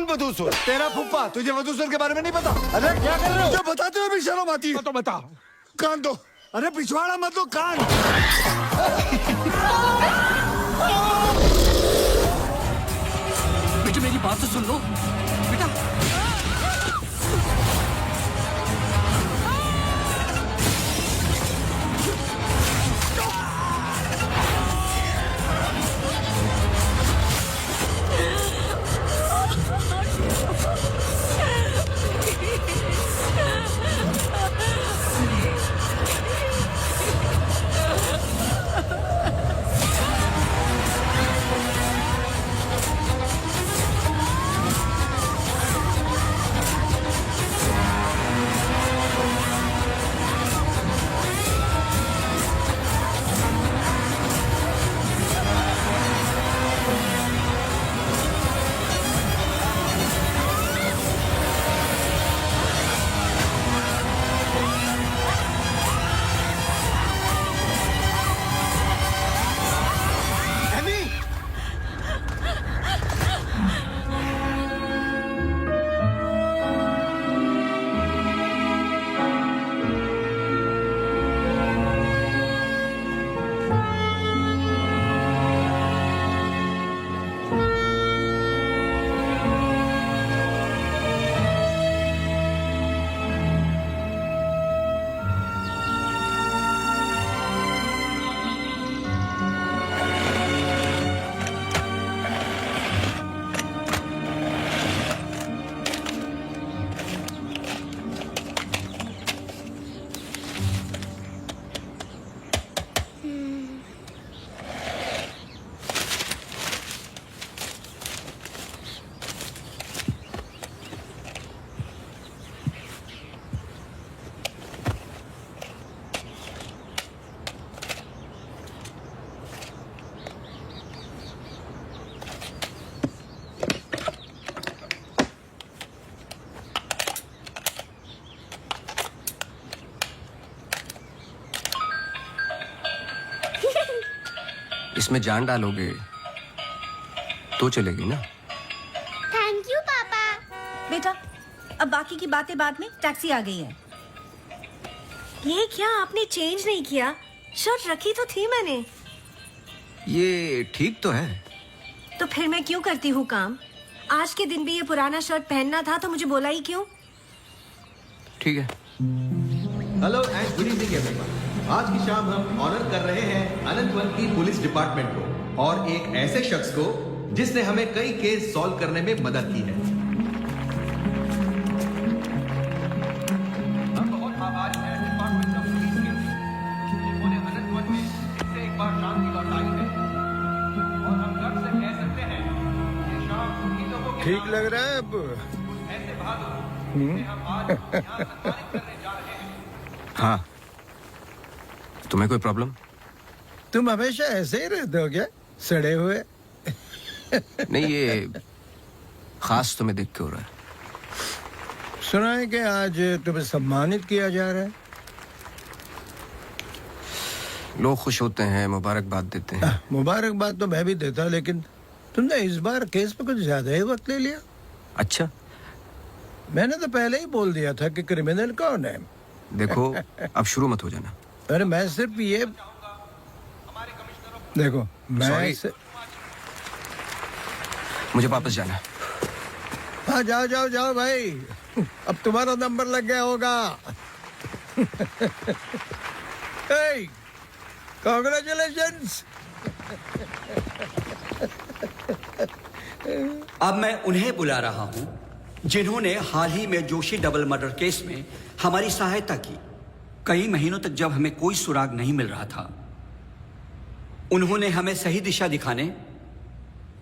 कौन वधूसुर? तेरा फुफ्फा। तुझे वधूसुर के बारे में नहीं पता? अरे क्या कर रहे हो? मुझे बताते हुए भी शर्म आती है। तो बता। कान दो। अरे पिछवाड़ा मत दो, कान। बेटा मेरी बात तो सुन लो बेटा। इसमें जान डालोगे तो चलेगी ना? थैंक यू पापा। बेटा अब बाकी की बातें बाद में, टैक्सी आ गई है। ये क्या आपने चेंज नहीं किया? शर्ट रखी तो थी मैंने। ये ठीक तो है। तो फिर मैं क्यों करती हूँ काम? आज के दिन भी ये पुराना शर्ट पहनना था तो मुझे बोला ही क्यों? ठीक है। Hello and good evening everyone. आज की शाम हम ऑनर कर रहे हैं अनंतवन की पुलिस डिपार्टमेंट को और एक ऐसे शख्स को जिसने हमें कई केस सॉल्व करने में मदद की है। हम बहुत आभारी हैं डिपार्टमेंट ऑफ पुलिस के, जिन्होंने अनंतवन में फिर से एक बार शांति लौटाई है और हम गर्व से कह सकते हैं कि शाम उन्हीं लोगों के ठीक लग रहा है अब? ऐसे बहादुर जिन्हें हम आज यहाँ सम्मानित करने जा रहे हैं। हाँ, तुम्हें कोई प्रॉब्लम? तुम हमेशा ऐसे ही रहते हो क्या, सड़े हुए? नहीं, ये खास तुम्हें देख के हो रहा है। सुना है कि आज तुम्हें सम्मानित किया जा रहा है। लोग खुश होते हैं, मुबारकबाद देते हैं। मुबारकबाद तो मैं भी देता, लेकिन तुमने इस बार केस पे कुछ ज्यादा ही वक्त ले लिया। अच्छा, मैंने तो पहले ही बोल दिया था कि क्रिमिनल कौन है। देखो अब शुरू मत हो जाना। अरे मैं सिर्फ ये देखो, मैं Sorry. मुझे वापस जाना है। हाँ जाओ जाओ जाओ भाई, अब तुम्हारा नंबर लग गया होगा। कांग्रेचुलेशंस। अब मैं उन्हें बुला रहा हूं जिन्होंने हाल ही में जोशी डबल मर्डर केस में हमारी सहायता की। कई महीनों तक जब हमें कोई सुराग नहीं मिल रहा था, उन्होंने हमें सही दिशा दिखाने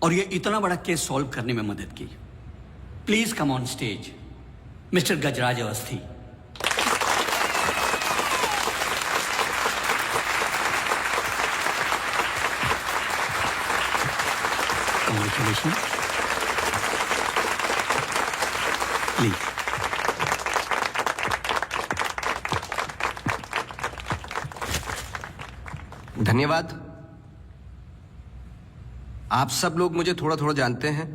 और ये इतना बड़ा केस सॉल्व करने में मदद की। Please come on stage mister Gajraj Awasthi. Congratulations. Please. धन्यवाद। आप सब लोग मुझे थोड़ा थोड़ा जानते हैं।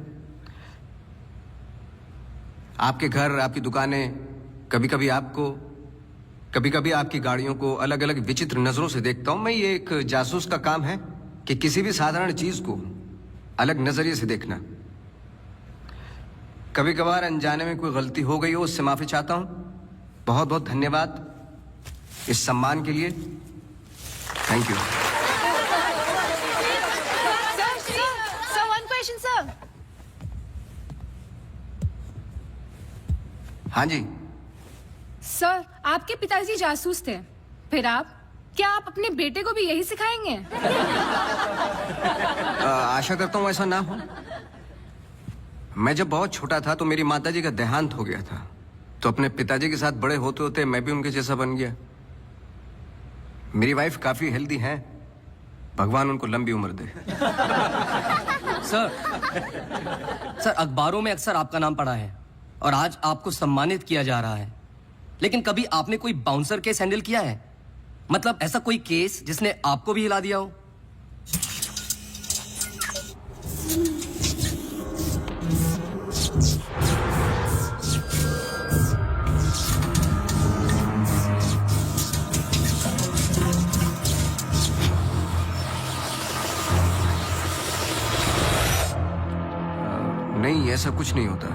आपके घर, आपकी दुकानें, कभी कभी आपको, कभी कभी आपकी गाड़ियों को अलग अलग विचित्र नजरों से देखता हूं मैं। ये एक जासूस का काम है कि किसी भी साधारण चीज को अलग नजरिए से देखना। कभी कभार अनजाने में कोई गलती हो गई हो, उससे माफी चाहता हूं। बहुत बहुत धन्यवाद इस सम्मान के लिए। Thank you. Sir, one question, sir. हाँ जी। सर, आपके पिताजी जासूस थे, फिर आप? क्या आप अपने बेटे को भी यही सिखाएंगे? आशा करता हूं ऐसा ना हो। मैं जब बहुत छोटा था तो मेरी माताजी का देहांत हो गया था, तो अपने पिताजी के साथ बड़े होते होते मैं भी उनके जैसा बन गया। मेरी वाइफ काफी हेल्दी है, भगवान उनको लंबी उम्र दे। सर अखबारों में अक्सर आपका नाम पड़ा है और आज आपको सम्मानित किया जा रहा है, लेकिन कभी आपने कोई बाउंसर केस हैंडल किया है? मतलब ऐसा कोई केस जिसने आपको भी हिला दिया हो? नहीं, ऐसा कुछ नहीं होता।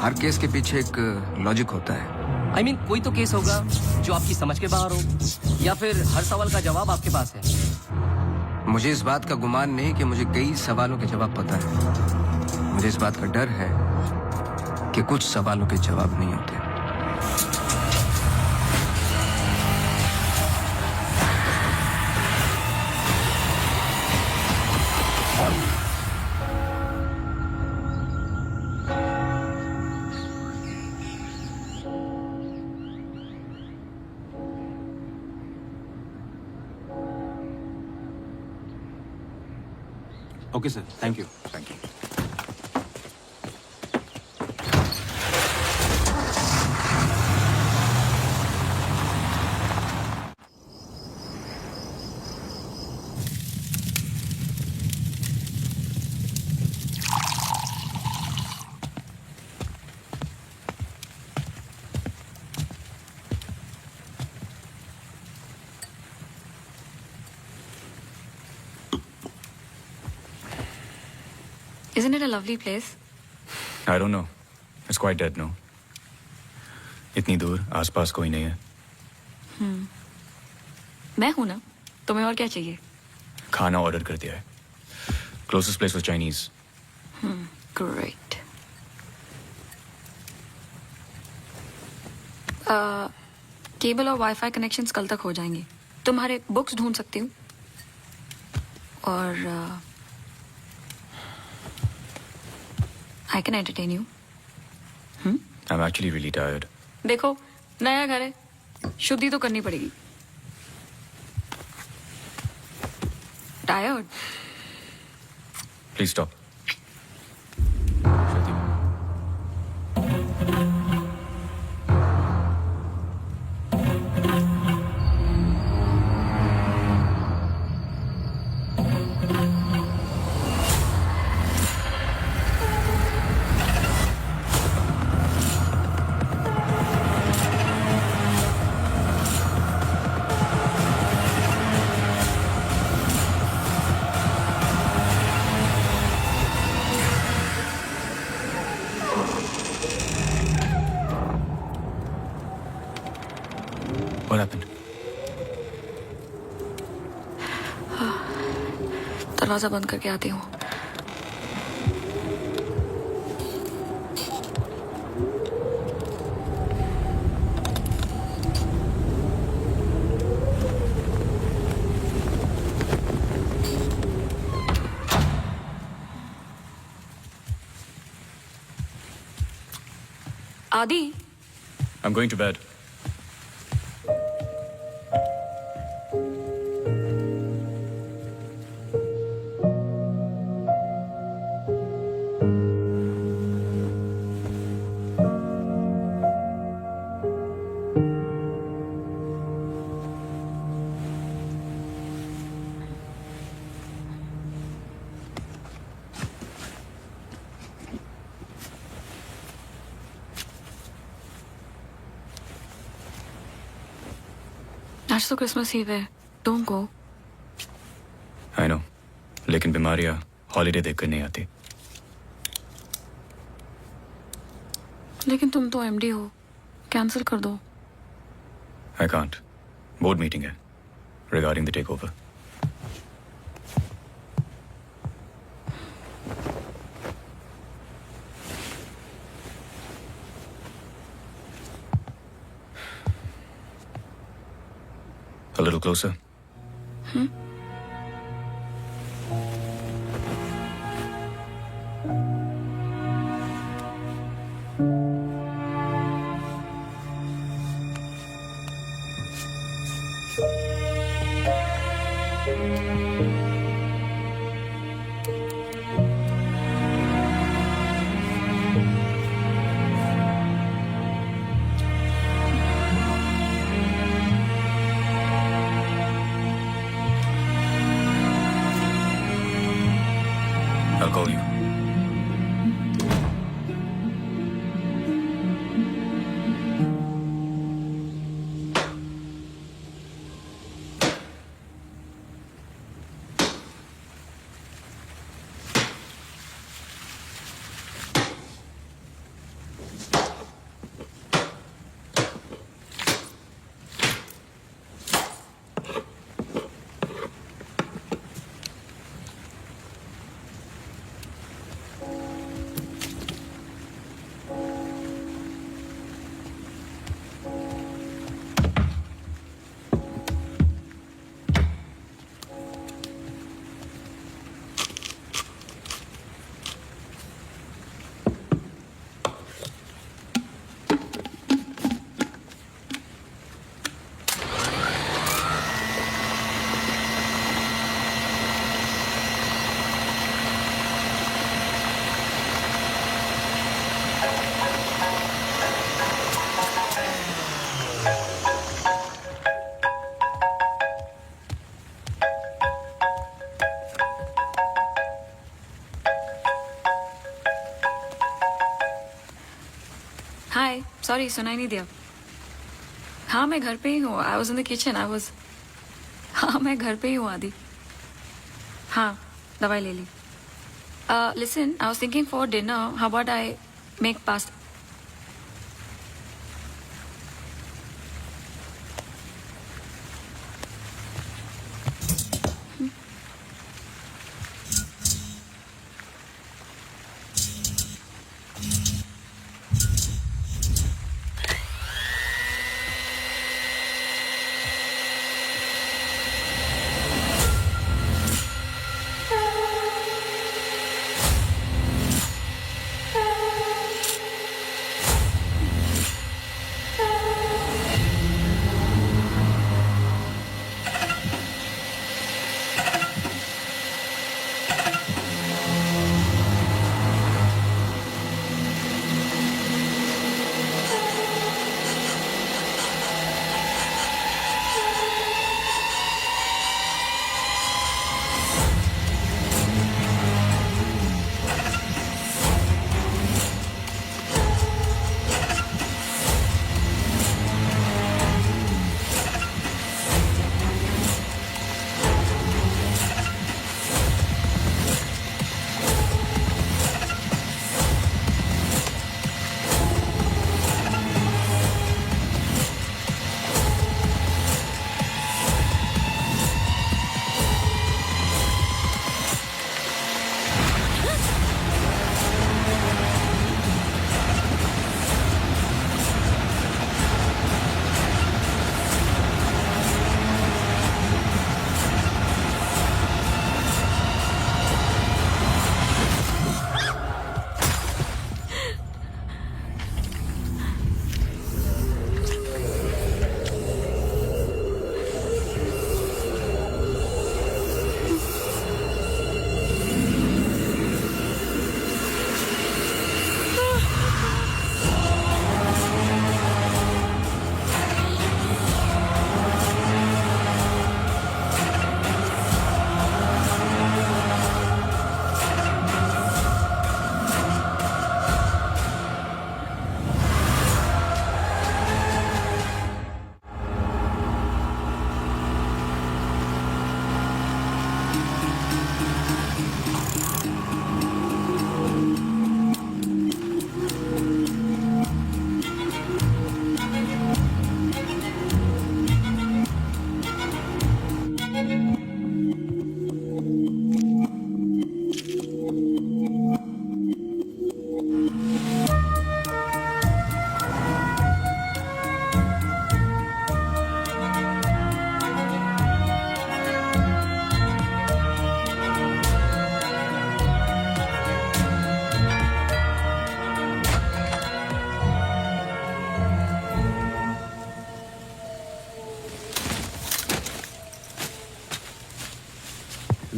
हर केस के पीछे एक लॉजिक होता है। I mean, कोई तो केस होगा जो आपकी समझ के बाहर हो, या फिर हर सवाल का जवाब आपके पास है। मुझे इस बात का गुमान नहीं कि मुझे कई सवालों के जवाब पता है। मुझे इस बात का डर है कि कुछ सवालों के जवाब नहीं होते। Okay, sir. Thank you. Thank you. Isn't it a lovely place? I don't know. It's quite dead, no? इतनी दूर, आसपास कोई नहीं है। मैं हूं ना, तुम्हें और क्या चाहिए? खाना ऑर्डर कर दिया है। Closest place was Chinese. Great. Cable और वाईफाई कनेक्शंस कल तक हो जाएंगे। तुम्हारे बुक्स ढूंढ सकती हूँ और I can entertain you. I'm actually really tired. देखो, नया घर है, शुद्धि तो करनी पड़ेगी। Tired? Please stop. What happened? दरवाजा बंद करके आती हूँ। आदि, I'm going to bed. आज तो क्रिसमस ईव है, डोंट गो। आई नो, लेकिन बीमारियां हॉलीडे देखकर नहीं आती। लेकिन तुम तो एमडी हो, कैंसिल कर दो। आई कांट, बोर्ड मीटिंग है regarding the takeover. A little closer. I'll call you. Hi, sorry सुनाई नहीं दिया। हाँ मैं घर पे ही हूँ, I was in the kitchen, हाँ मैं घर पे ही हूँ आदि। हाँ दवाई ले ली। Listen, I was thinking for dinner, how about I make pasta.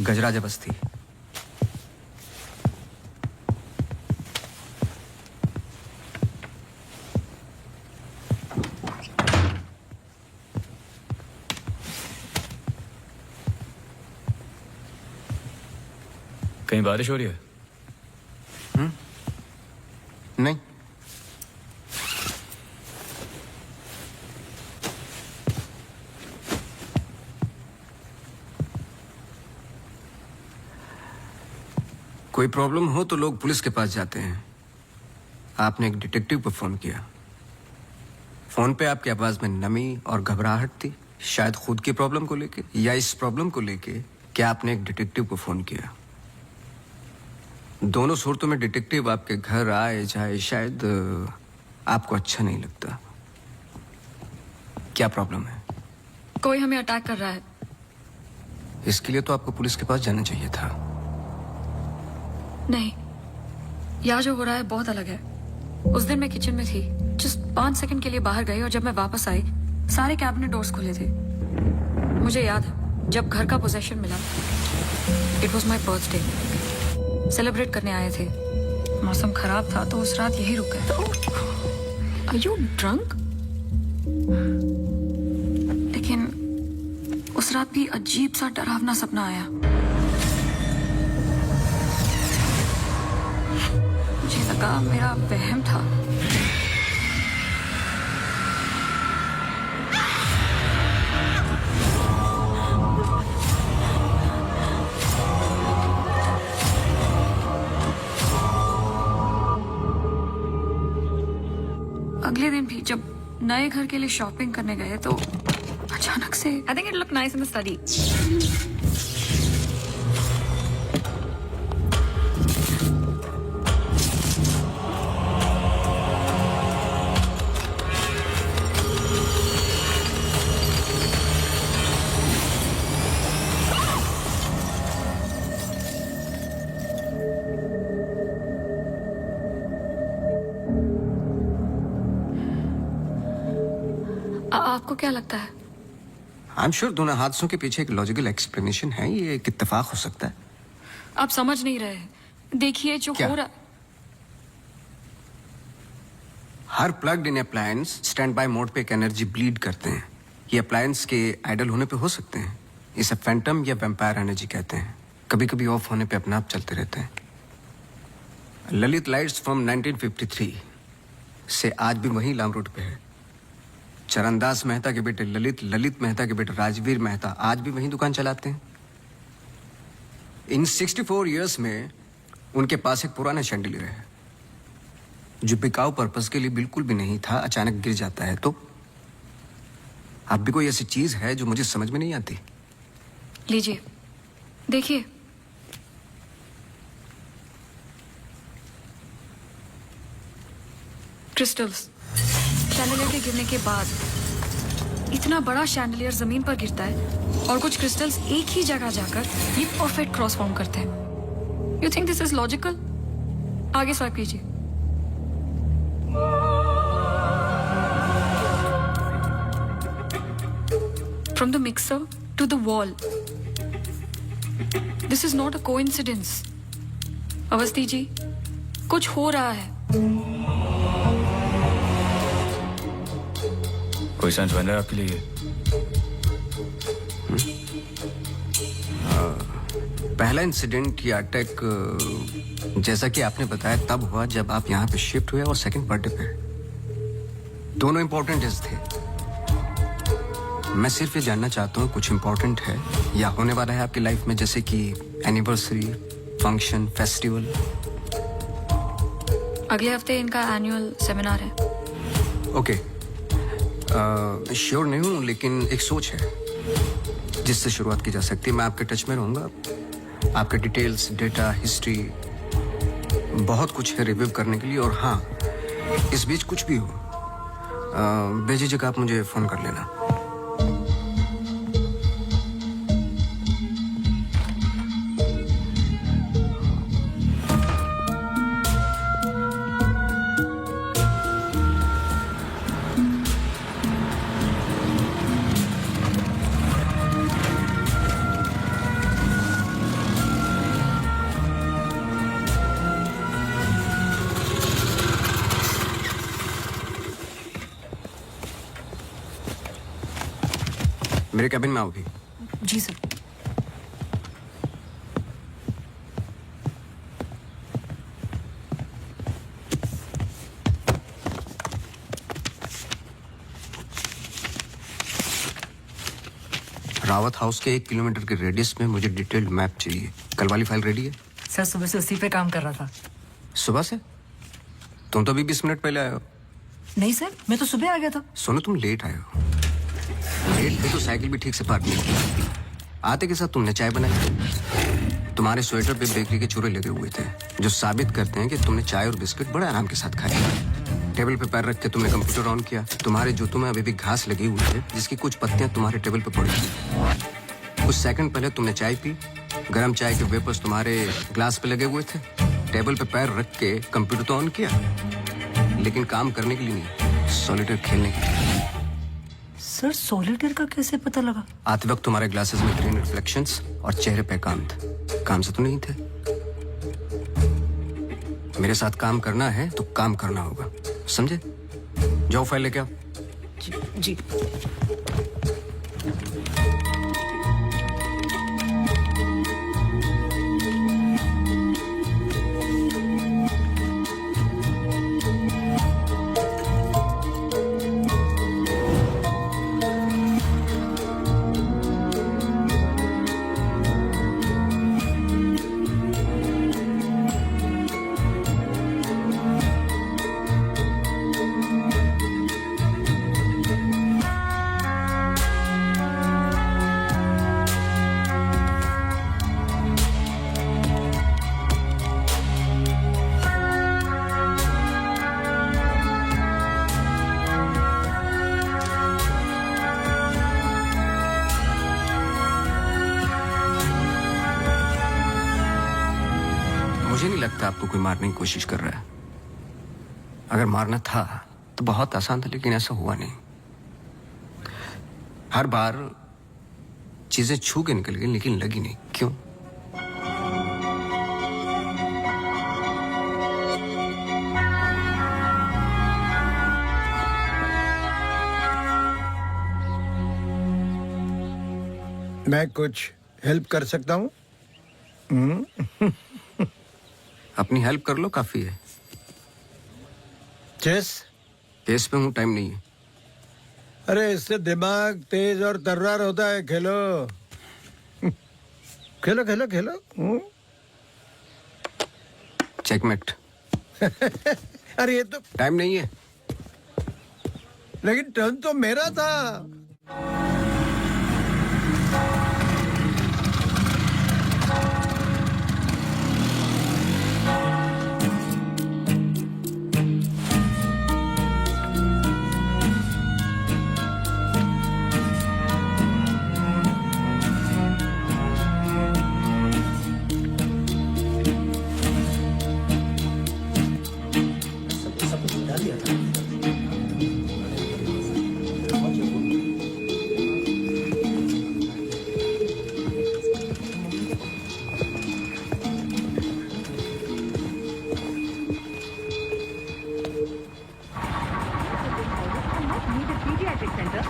Gajraj Basti. कहीं बारिश हो रही है? नहीं। कोई प्रॉब्लम हो तो लोग पुलिस के पास जाते हैं। आपने एक डिटेक्टिव को फोन किया। फोन पे आपकी आवाज में नमी और घबराहट थी, शायद खुद की प्रॉब्लम को लेके या इस प्रॉब्लम को लेके कि आपने एक डिटेक्टिव को फोन किया। दोनों सूरतों में डिटेक्टिव आपके घर आए जाए शायद आपको अच्छा नहीं लगता। क्या प्रॉब्लम है? कोई हमें अटैक कर रहा है। इसके लिए तो आपको पुलिस के पास जाना चाहिए था। नहीं, यहाँ जो हो रहा है बहुत अलग है। उस दिन मैं किचन में थी, जस्ट 5 सेकंड के लिए बाहर गई और जब मैं वापस आई सारे कैबिनेट डोर्स खुले थे। मुझे याद है जब घर का पोजेशन मिला, it was my birthday, celebrate करने आए थे। मौसम खराब था तो उस रात यही रुक गए। Are you drunk? लेकिन उस रात भी अजीब सा डरावना सपना आया। मुझे लगा मेरा वहम था। अगले दिन भी जब नए घर के लिए शॉपिंग करने गए तो अचानक से I think it look nice in the study. आपको क्या लगता है? आई एम श्योर दोनों हादसों के पीछे एक लॉजिकल एक्सप्लेनेशन है। ये एक इत्तेफाक हो सकता है। आप समझ नहीं रहे। देखिए जो क्या? हो रहा, हर plugged in appliance stand by mode पे एक एनर्जी ब्लीड करते हैं। ये अप्लायंस के आइडल होने पे हो सकते हैं। इसे फैंटम या वैम्पायर एनर्जी कहते हैं। कभी कभी ऑफ होने पे अपने आप चलते रहते हैं। ललित लाइट्स फ्रॉम 1953 से आज भी वही लाम रोड पे है। चरणदास मेहता के बेटे ललित मेहता के बेटे राजवीर मेहता आज भी वही दुकान चलाते हैं। इन 64 इयर्स में उनके पास एक पुराना शैंडलियर है जो बिकाऊ पर्पस के लिए बिल्कुल भी नहीं था। अचानक गिर जाता है तो अब भी कोई ऐसी चीज है जो मुझे समझ में नहीं आती। लीजिए देखिए। क्रिस्टल्स। शैंडलियर के गिरने के बाद इतना बड़ा शैंडलियर जमीन पर गिरता है और कुछ क्रिस्टल्स एक ही जगह जाकर ये परफेक्ट क्रॉस फॉर्म करते हैं। You think this is logical? आगे स्वाइप कीजिए। From the mixer to the wall, this is not a coincidence. Awasthi ji, कुछ हो रहा है। कोई सेंस बन रहा है आपके लिए? पहला इंसिडेंट या अटैक जैसा कि आपने बताया तब हुआ जब आप यहाँ पे शिफ्ट हुए और सेकंड बर्थडे पे। दोनों इंपॉर्टेंट डेज थे। मैं सिर्फ ये जानना चाहता हूँ कुछ इंपॉर्टेंट है या होने वाला है आपकी लाइफ में, जैसे कि एनिवर्सरी, फंक्शन, फेस्टिवल। अगले हफ्ते इनका एनुअल सेमिनार है। ओके, श्योर नहीं हूँ लेकिन एक सोच है जिससे शुरुआत की जा सकती है। मैं आपके टच में रहूँगा। आपके डिटेल्स, डेटा, हिस्ट्री बहुत कुछ है रिव्यू करने के लिए। और हाँ, इस बीच कुछ भी हो बेझिझक आप मुझे फोन कर लेना। मेरे कैबिन में आओगी? जी सर। रावत हाउस के 1 किलोमीटर के रेडियस में मुझे डिटेल्ड मैप चाहिए। कल वाली फाइल रेडी है? सर सुबह से उसी पे काम कर रहा था। सुबह से? तुम तो अभी 20 मिनट पहले आए हो। नहीं सर, मैं तो सुबह आ गया था। सुनो, तुम लेट आए हो। लेट थे तो साइकिल भी ठीक से पार्क नहीं की। आते के साथ तुमने चाय बनाई। तुम्हारे स्वेटर पे बेकरी के चूरे लगे हुए थे जो साबित करते हैं कि तुमने चाय और बिस्किट बड़े आराम के साथ खाए। टेबल पे पैर रख के तुमने कंप्यूटर ऑन किया। तुम्हारे जूतों में अभी भी घास लगी हुई है जिसकी कुछ पत्तियां तुम्हारे टेबल पे पड़ी थी। कुछ सेकंड पहले तुमने चाय पी। गर्म चाय के वेपर्स तुम्हारे ग्लास पे लगे हुए थे। टेबल पे पैर रख के कंप्यूटर तो ऑन किया, लेकिन काम करने के लिए नहीं, सॉलिटेयर खेलने के लिए। सर सॉलिटेयर का कैसे पता लगा? आते वक्त तुम्हारे ग्लासेस में ग्रीन रिफ्लेक्शंस और चेहरे पे काम था। काम से तो नहीं थे। मेरे साथ काम करना है तो काम करना होगा, समझे? जाओ फाइल लेके आओ। जी। मुझे नहीं लगता आपको कोई मारने की कोशिश कर रहा है। अगर मारना था तो बहुत आसान था, लेकिन ऐसा हुआ नहीं। हर बार चीजें छू के निकल गई लेकिन लगी नहीं। क्यों? मैं कुछ हेल्प कर सकता हूँ? अपनी हेल्प कर लो, काफी है। चेस? केस पे हूँ, टाइम नहीं है। अरे इससे दिमाग तेज और तर्रार होता है। खेलो खेलो खेलो खेलो। चेकमेट। अरे ये तो टाइम नहीं है। लेकिन टर्न तो मेरा था।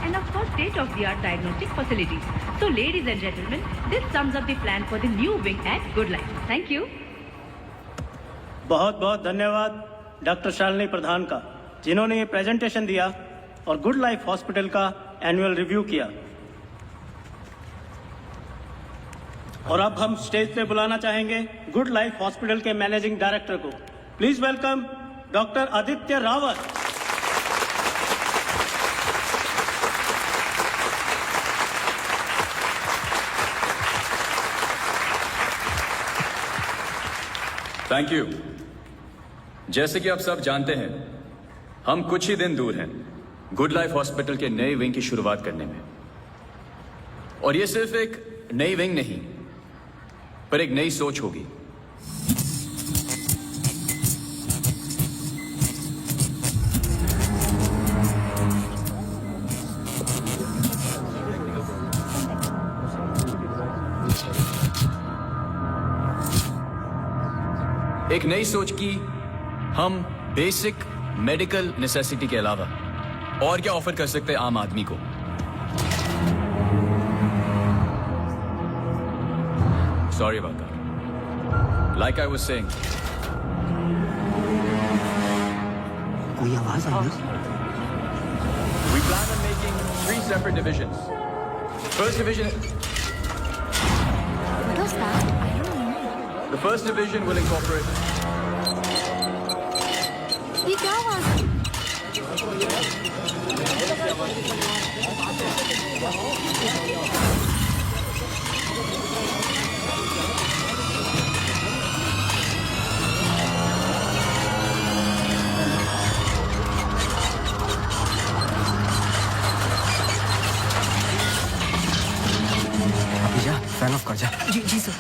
And of course state-of-the-art diagnostic facilities. So ladies and gentlemen, this sums up the plan for the new wing at Good Life. Thank you. बहुत बहुत धन्यवाद डॉक्टर शालिनी प्रधान का, जिन्होंने ये प्रेजेंटेशन दिया और गुड लाइफ हॉस्पिटल का एनुअल रिव्यू किया। और अब हम स्टेज पे बुलाना चाहेंगे गुड लाइफ हॉस्पिटल के मैनेजिंग डायरेक्टर को। Please welcome doctor Aditya Rawat. Thank you. जैसे कि आप सब जानते हैं, हम कुछ ही दिन दूर हैं गुड लाइफ हॉस्पिटल के नए विंग की शुरुआत करने में। और ये सिर्फ एक नई विंग नहीं, पर एक नई सोच होगी। एक नई सोच की हम बेसिक मेडिकल नेसेसिटी के अलावा और क्या ऑफर कर सकते हैं आम आदमी को। Sorry about that. Like I was saying. कोई आवाज आई ना? We plan on making 3 separate divisions. First division. What was that? I don't know. The first division will incorporate. ये क्या आवाज? अभी जा, फैन ऑफ कर जा। जी जी सर।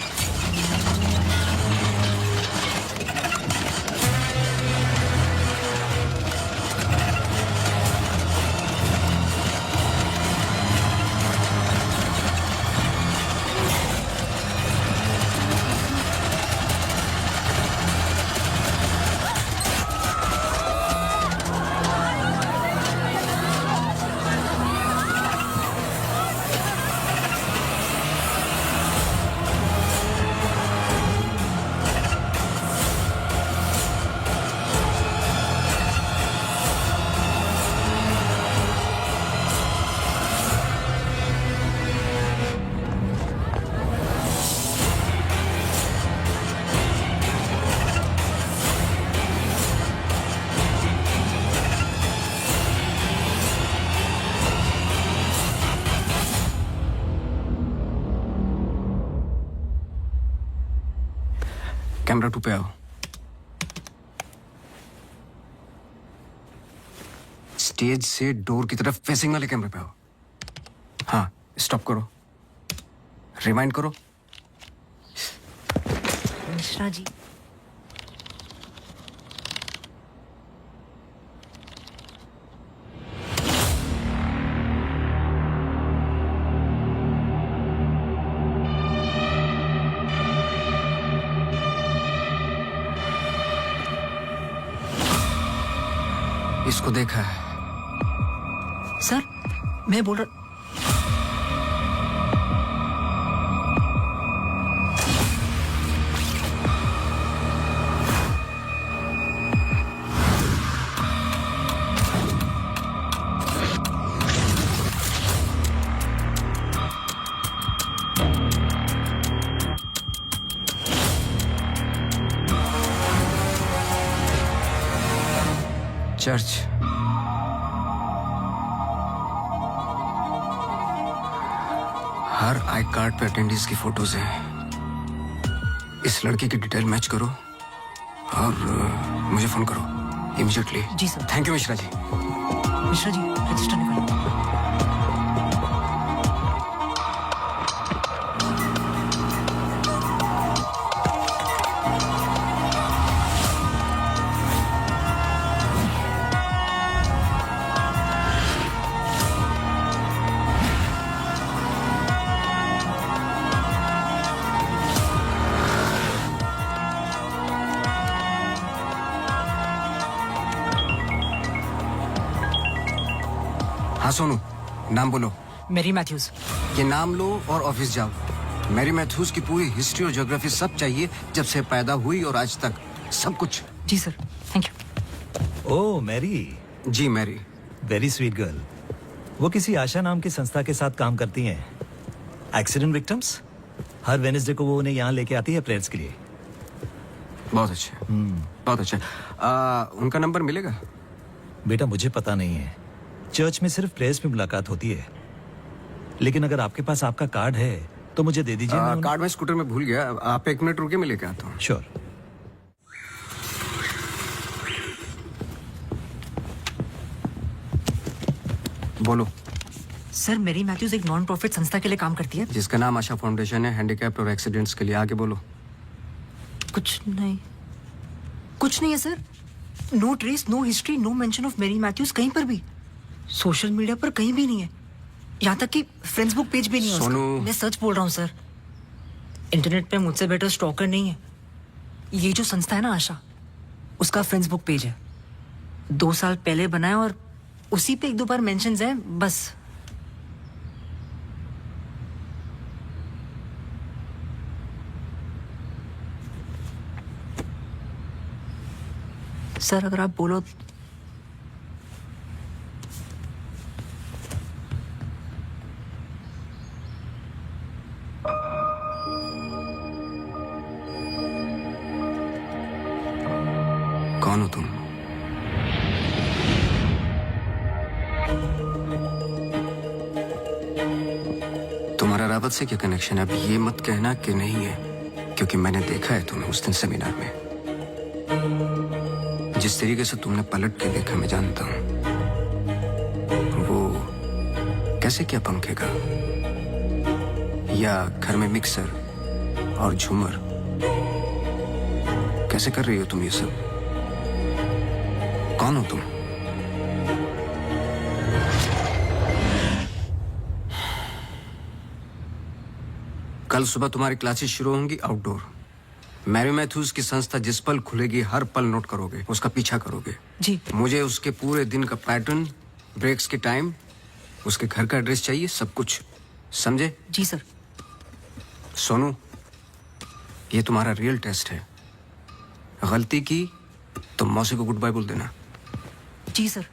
कैमरा 2 पे आओ। स्टेज से डोर की तरफ फेसिंग वाले कैमरे पे आओ। हाँ, स्टॉप करो, रिवाइंड करो। मिश्रा जी, इसको देखा है? सर मैं बोल रहा। चर्च। हर आई कार्ड पे अटेंडीज की फोटोज हैं। इस लड़की की डिटेल मैच करो और मुझे फोन करो इमीडिएटली। जी sir. Thank you Mishra ji. Mishra ji register निकालो। हाँ सोनू, नाम बोलो। Mary Matthews. ये नाम लो और ऑफिस जाओ। मैरी मैथ्यूज की पूरी हिस्ट्री और ज्योग्राफी सब चाहिए, जब से पैदा हुई और आज तक सब कुछ। जी sir, thank you. Oh Mary. जी मैरी। Very sweet girl. वो किसी आशा नाम की संस्था के साथ काम करती हैं। Accident victims. हर वेडनेसडे को वो उन्हें यहाँ लेके आती है प्रेयर्स के लिए। बहुत अच्छा। बहुत अच्छा। उनका नंबर मिलेगा? बेटा मुझे पता नहीं है, चर्च में सिर्फ प्रेयर्स में मुलाकात होती है। लेकिन अगर आपके पास आपका कार्ड है तो मुझे दे दीजिए। कार्ड मैं स्कूटर में भूल गया, आप 1 मिनट रुके, मैं लेके आता हूँ। श्योर। बोलो। सर मेरी मैथ्यूज एक नॉन प्रॉफिट संस्था के लिए काम करती है जिसका नाम आशा फाउंडेशन है, हैंडीकैप्ड और एक्सीडेंट्स के लिए। आगे बोलो। कुछ नहीं है sir. No trace, no history, no mention of Mary Matthews कहीं पर भी। सोशल मीडिया पर कहीं भी नहीं है, यहाँ तक कि फेसबुक पेज भी नहीं है उसका। मैं सच बोल रहा हूँ सर। इंटरनेट पे मुझसे बेटर स्टॉकर नहीं है। ये जो संस्था है ना आशा, उसका फेसबुक पेज है, 2 साल पहले बनाया और उसी पे 1-2 बार मेंशंस हैं बस। सर अगर आप बोलो कौन हो तुम? तुम्हारा रावत से क्या कनेक्शन है? अब ये मत कहना कि नहीं है, क्योंकि मैंने देखा है तुम्हें उस दिन सेमिनार में। जिस तरीके से तुमने पलट के देखा मैं जानता हूं। वो कैसे क्या पंखे का, या घर में मिक्सर और झूमर, कैसे कर रही हो तुम ये सब? कौन हो तुम? कल सुबह तुम्हारी क्लासेस शुरू होंगी आउटडोर। मैरी मैथ्यूज की संस्था जिस पल खुलेगी हर पल नोट करोगे, उसका पीछा करोगे। जी। मुझे उसके पूरे दिन का पैटर्न, ब्रेक्स के टाइम, उसके घर का एड्रेस चाहिए, सब कुछ। समझे? जी सर। सोनू, ये तुम्हारा रियल टेस्ट है। गलती की तो मौसी को गुड बाय बोल देना। जी sir.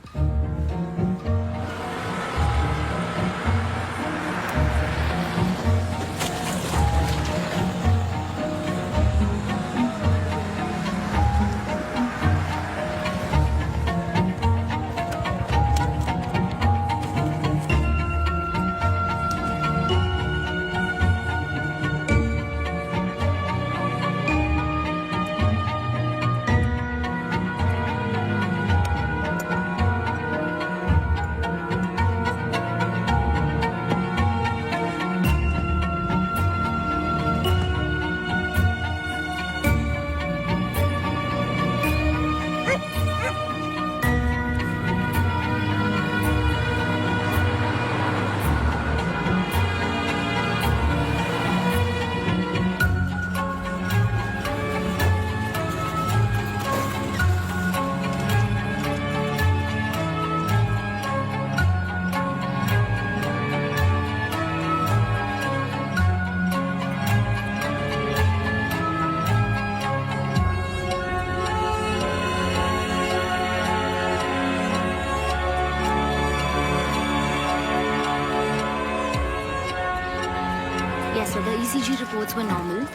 Yes, sir. The ECG reports were normal.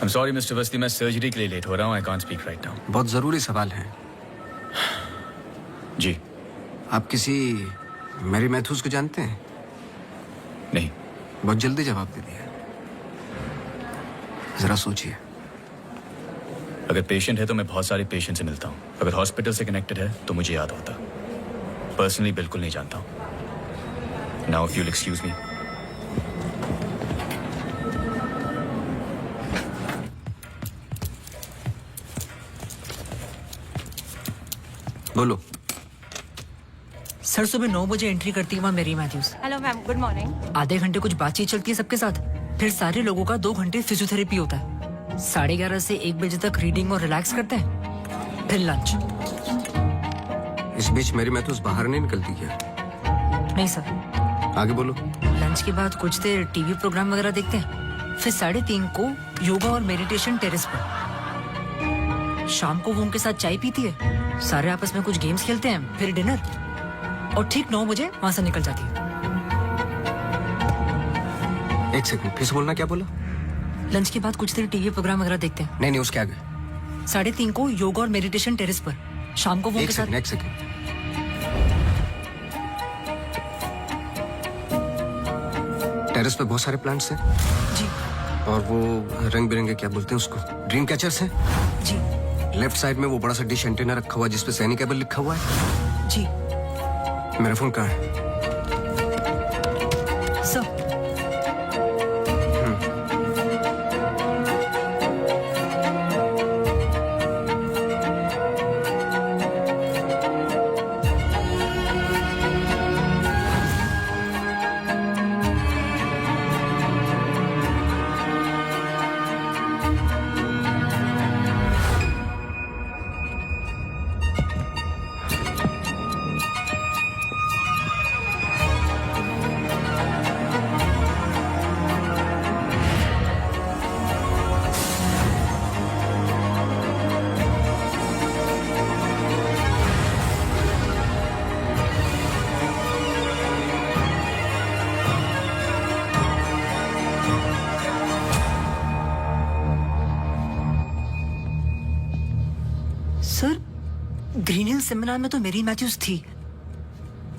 I'm sorry, Mr. Vasti, मैं सर्जरी के लिए लेट हो रहा हूँ। I can't speak right now. बहुत जरूरी सवाल है। जी। आप किसी मैरी मैथ्यूज को जानते हैं? नहीं। बहुत जल्दी जवाब दे दिया। जरा सोचिए। अगर पेशेंट है तो मैं बहुत सारे पेशेंट से मिलता हूँ। अगर हॉस्पिटल से कनेक्टेड है तो मुझे याद होता। पर्सनली बिल्कुल नहीं जानता हूँ। Now if you'll excuse me. बोलो। सर सुबह 9 बजे एंट्री करती है वहाँ मेरी Mathews. Hello, ma'am. Good morning. आधे घंटे कुछ बातचीत चलती है सबके साथ, फिर सारे लोगों का 2 घंटे फिजियोथेरेपी होता है। 11:30 से 1 बजे तक रीडिंग और रिलैक्स करते हैं, फिर लंच। इस बीच मेरी मैथ्यूज बाहर नहीं निकलती क्या? नहीं सर। आगे बोलो। लंच के बाद कुछ देर टीवी प्रोग्राम वगैरह देखते हैं, फिर 3:30 को योगा और मेडिटेशन टेरेस पर। शाम को वो उनके साथ चाय पीती है, सारे आपस में कुछ गेम्स खेलते हैं, फिर डिनर, और ठीक 9 बजे वहां से निकल जाती है। एक सेकंड, फिर से बोलना, क्या बोला? लंच के बाद कुछ देर टीवी प्रोग्राम वगैरह देखते हैं। नहीं, उसके आगे। 3:30 को योगा और मेडिटेशन टेरेस पर। शाम को वो उनके साथ। एक सेकंड। टेरेस पे बहुत सारे प्लांट्स हैं। जी। और वो रंग बिरंगे, क्या बोलते हैं उसको, ड्रीम कैचर्स हैं। जी। लेफ्ट साइड में वो बड़ा सा डिश एंटीना रखा हुआ है जिसपे सैनी केबल लिखा हुआ है। जी। मेरा फोन कहाँ है? Sir. Sir Green Hill seminar में तो मेरी मैथ्यूज थी,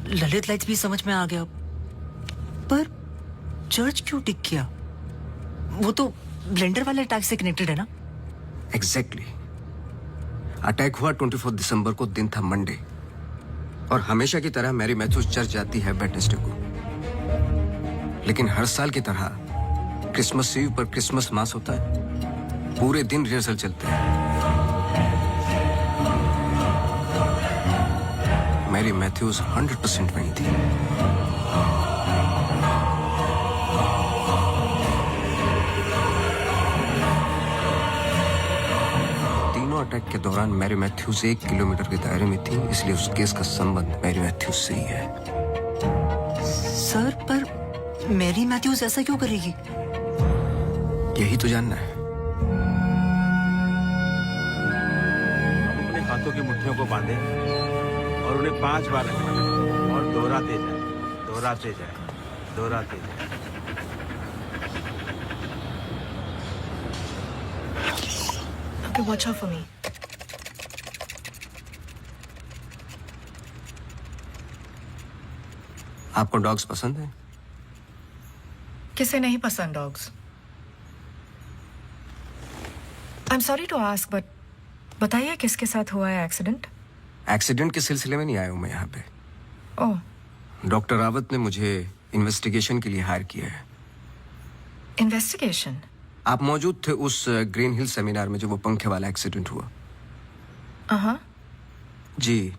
ललित लाइट्स भी समझ में आ गया, पर चर्च क्यों टिक किया? वो तो ब्लेंडर वाले अटैक से कनेक्टेड है ना? एग्जैक्टली। अटैक हुआ 24 दिसंबर को, दिन था मंडे, और हमेशा की तरह मैरी मैथ्यूज चर्च जाती है वेडनेसडे को। लेकिन हर साल की तरह क्रिसमस ईव पर क्रिसमस मास होता है, पूरे दिन रिहर्सल चलते हैं। मैरी मैथ्यूज 100% वहीं थी। तीनों अटैक के दौरान मैरी मैथ्यूज 1 किलोमीटर के दायरे में थी, इसलिए उस केस का संबंध मैरी मैथ्यूज से ही है। सर पर मैरी मैथ्यूज ऐसा क्यों करेगी? यही तो जानना है। अपने हाथों की मुट्ठियों को बांधे और उन्हें 5 बार रखना और दोहराते जाए, दोहराते जाए, दोहराते जाए। Okay, watch out for me. आपको डॉग्स पसंद है? किसे नहीं पसंद dogs? I am sorry to ask, but बताइए किसके साथ हुआ है एक्सीडेंट? एक्सीडेंट के सिलसिले में नहीं आया हूं मैं यहाँ पे। ओह, डॉक्टर रावत ने मुझे इन्वेस्टिगेशन के लिए हायर किया है। इन्वेस्टिगेशन? आप मौजूद थे उस ग्रीन हिल सेमिनार में जो वो पंखे वाला एक्सीडेंट हुआ? हाँ जी।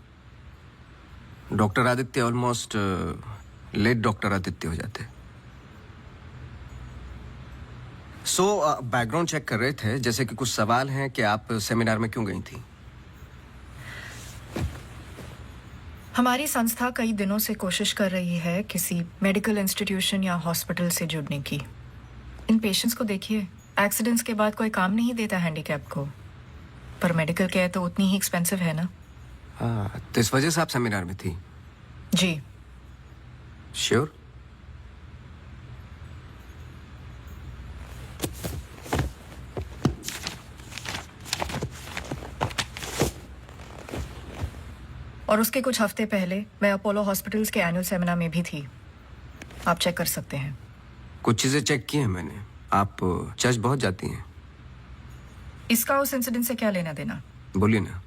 Doctor Aditya almost late doctor Aditya हो जाते। बैकग्राउंड चेक कर रहे थे, जैसे कि कुछ सवाल हैं कि आप सेमिनार में क्यों गई थी? हमारी संस्था कई दिनों से कोशिश कर रही है किसी मेडिकल इंस्टीट्यूशन या हॉस्पिटल से जुड़ने की। इन पेशेंट्स को देखिए, एक्सीडेंट्स के बाद कोई काम नहीं देता हैंडीकैप को, पर मेडिकल केयर तो उतनी ही एक्सपेंसिव है ना। हाँ, तो इस वजह से आप सेमिनार में थी? जी। श्योर? और उसके कुछ हफ्ते पहले मैं अपोलो हॉस्पिटल्स के एनुअल सेमिनार में भी थी, आप चेक कर सकते हैं। कुछ चीजें चेक की हैं मैंने। आप चर्च बहुत जाती हैं। इसका उस इंसिडेंट से क्या लेना देना? बोलिए ना,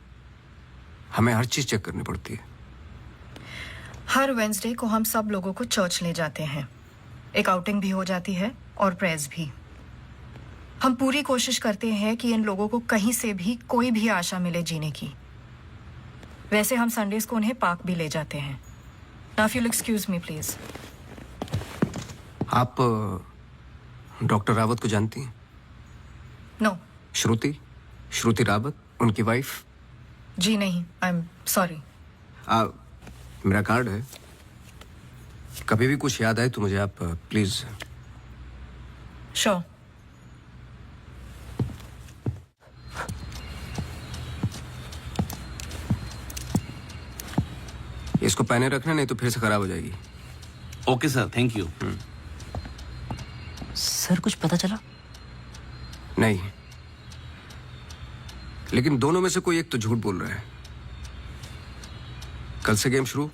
हमें हर चीज चेक करनी पड़ती है। हर वेंसडे को हम सब लोगों को चर्च ले जाते हैं, एक आउटिंग भी हो जाती है और प्रेयर्स भी। हम पूरी कोशिश करते हैं कि इन लोगों को कहीं से भी कोई भी आशा मिले जीने की। वैसे हम संडेज को उन्हें पार्क भी ले जाते हैं। Now if you excuse me please. आप डॉक्टर रावत को जानती हैं? नो। श्रुति रावत, उनकी वाइफ? जी नहीं, आई एम सॉरी। मेरा कार्ड है, कभी भी कुछ याद आए तो मुझे आप प्लीज। श्योर। इसको पहने रखना, नहीं तो फिर से खराब हो जाएगी। Okay sir, thank you. Sir कुछ पता चला? नहीं, लेकिन दोनों में से कोई एक तो झूठ बोल रहा है। कल से गेम शुरू।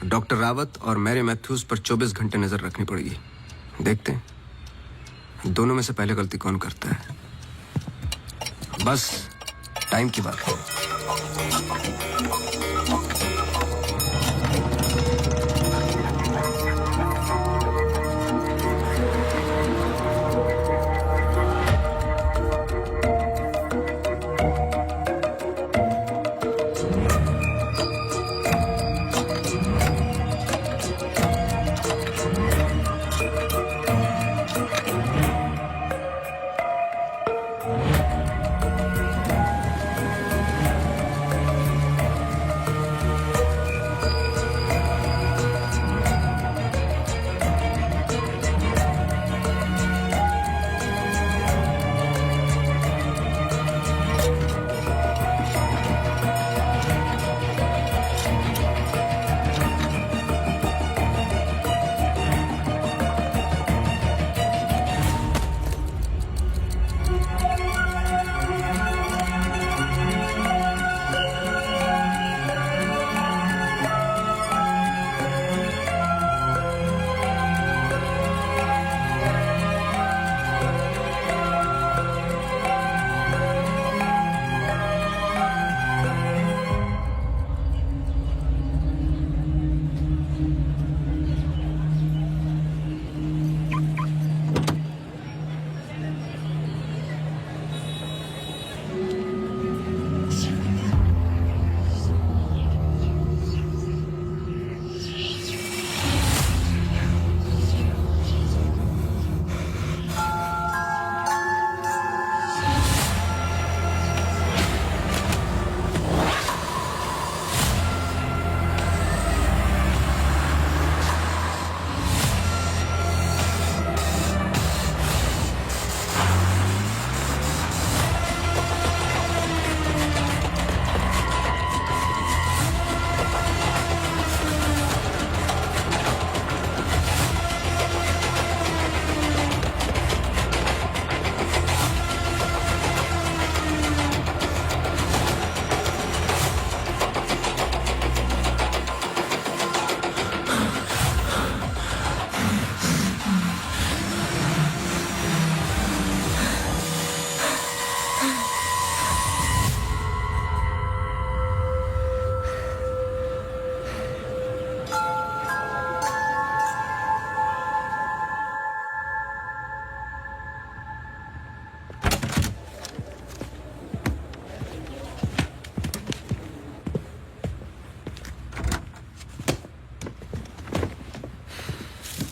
डॉक्टर रावत और मैरी मैथ्यूज पर 24 घंटे नजर रखनी पड़ेगी। देखते हैं दोनों में से पहले गलती कौन करता है। बस टाइम की बात है।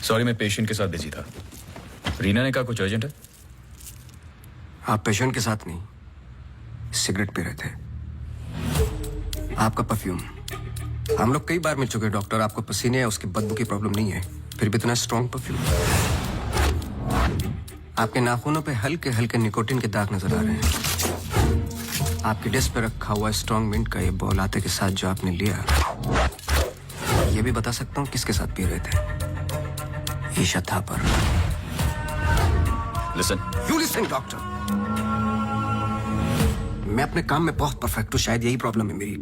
सॉरी, मैं पेशेंट के साथ बिजी था। रीना ने कहा कुछ अर्जेंट है। आप पेशेंट के साथ नहीं, सिगरेट पी रहे थे। आपका परफ्यूम, हम लोग कई बार मिल चुके हैं डॉक्टर। आपको पसीने या उसकी बदबू की प्रॉब्लम नहीं है, फिर भी इतना स्ट्रॉन्ग परफ्यूम। आपके नाखूनों पे हल्के हल्के निकोटिन के दाग नजर आ रहे हैं। आपकी डेस्क पे रखा हुआ स्ट्रॉन्ग मिंट का ये बॉल आते के साथ जो आपने लिया, ये भी बता सकता हूँ किसके साथ पी रहे थे। Isha Thapar. Listen, you listen doctor. मैं अपने काम में बहुत परफेक्ट हूँ, शायद यही प्रॉब्लम है मेरी।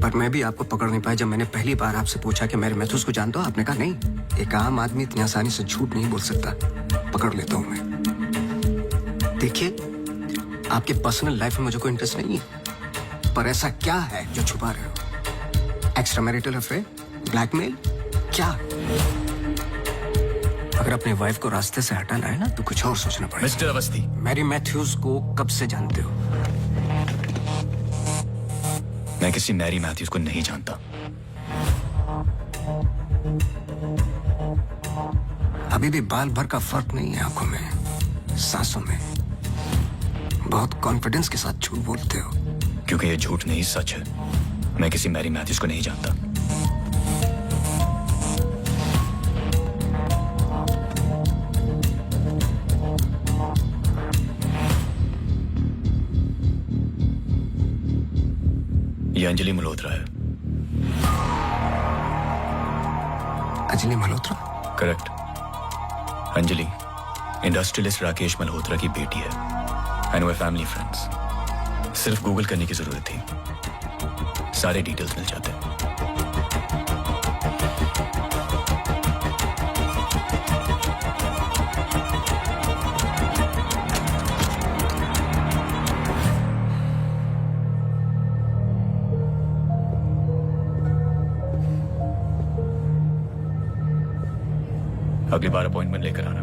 पर मैं भी आपको पकड़ नहीं पाया। जब मैंने पहली बार आपसे पूछा कि मेरे मैथ्यूज को जानते हो, आपने कहा नहीं। एक आम आदमी इतनी आसानी से झूठ नहीं बोल सकता। पकड़ लेता हूं मैं। देखिए, आपके पर्सनल लाइफ में मुझे कोई इंटरेस्ट नहीं है, पर ऐसा क्या है जो छुपा रहे हो? एक्स्ट्रा मैरिटल अफेयर, ब्लैकमेल, क्या? अगर अपने वाइफ को रास्ते से हटाना है ना, तो कुछ और सोचना पड़ेगा। मिस्टर अवस्थी, मैरी मैथ्यूज को कब से जानते हो? मैं किसी मैरी मैथ्यूज को नहीं जानता। अभी भी बाल भर का फर्क नहीं है आंखों में, सांसों में। बहुत कॉन्फिडेंस के साथ झूठ बोलते हो। क्योंकि ये झूठ नहीं, सच है। मैं किसी मैरी मैथ्यूज को नहीं जानता। ये अंजलि मल्होत्रा है। अंजलि मल्होत्रा? करेक्ट। अंजलि इंडस्ट्रियलिस्ट राकेश मल्होत्रा की बेटी है। आई नो फैमिली फ्रेंड्स। सिर्फ गूगल करने की जरूरत थी, सारे डिटेल्स मिल जाते। अगली बार अपॉइंटमेंट लेकर आना।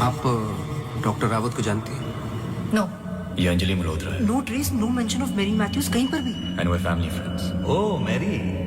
आप डॉक्टर रावत को जानती हैं? नो। ये अंजलि मल्होत्रा है। No trace, no mention of Mary Matthews कहीं पर भी। I know family friends. Oh Mary,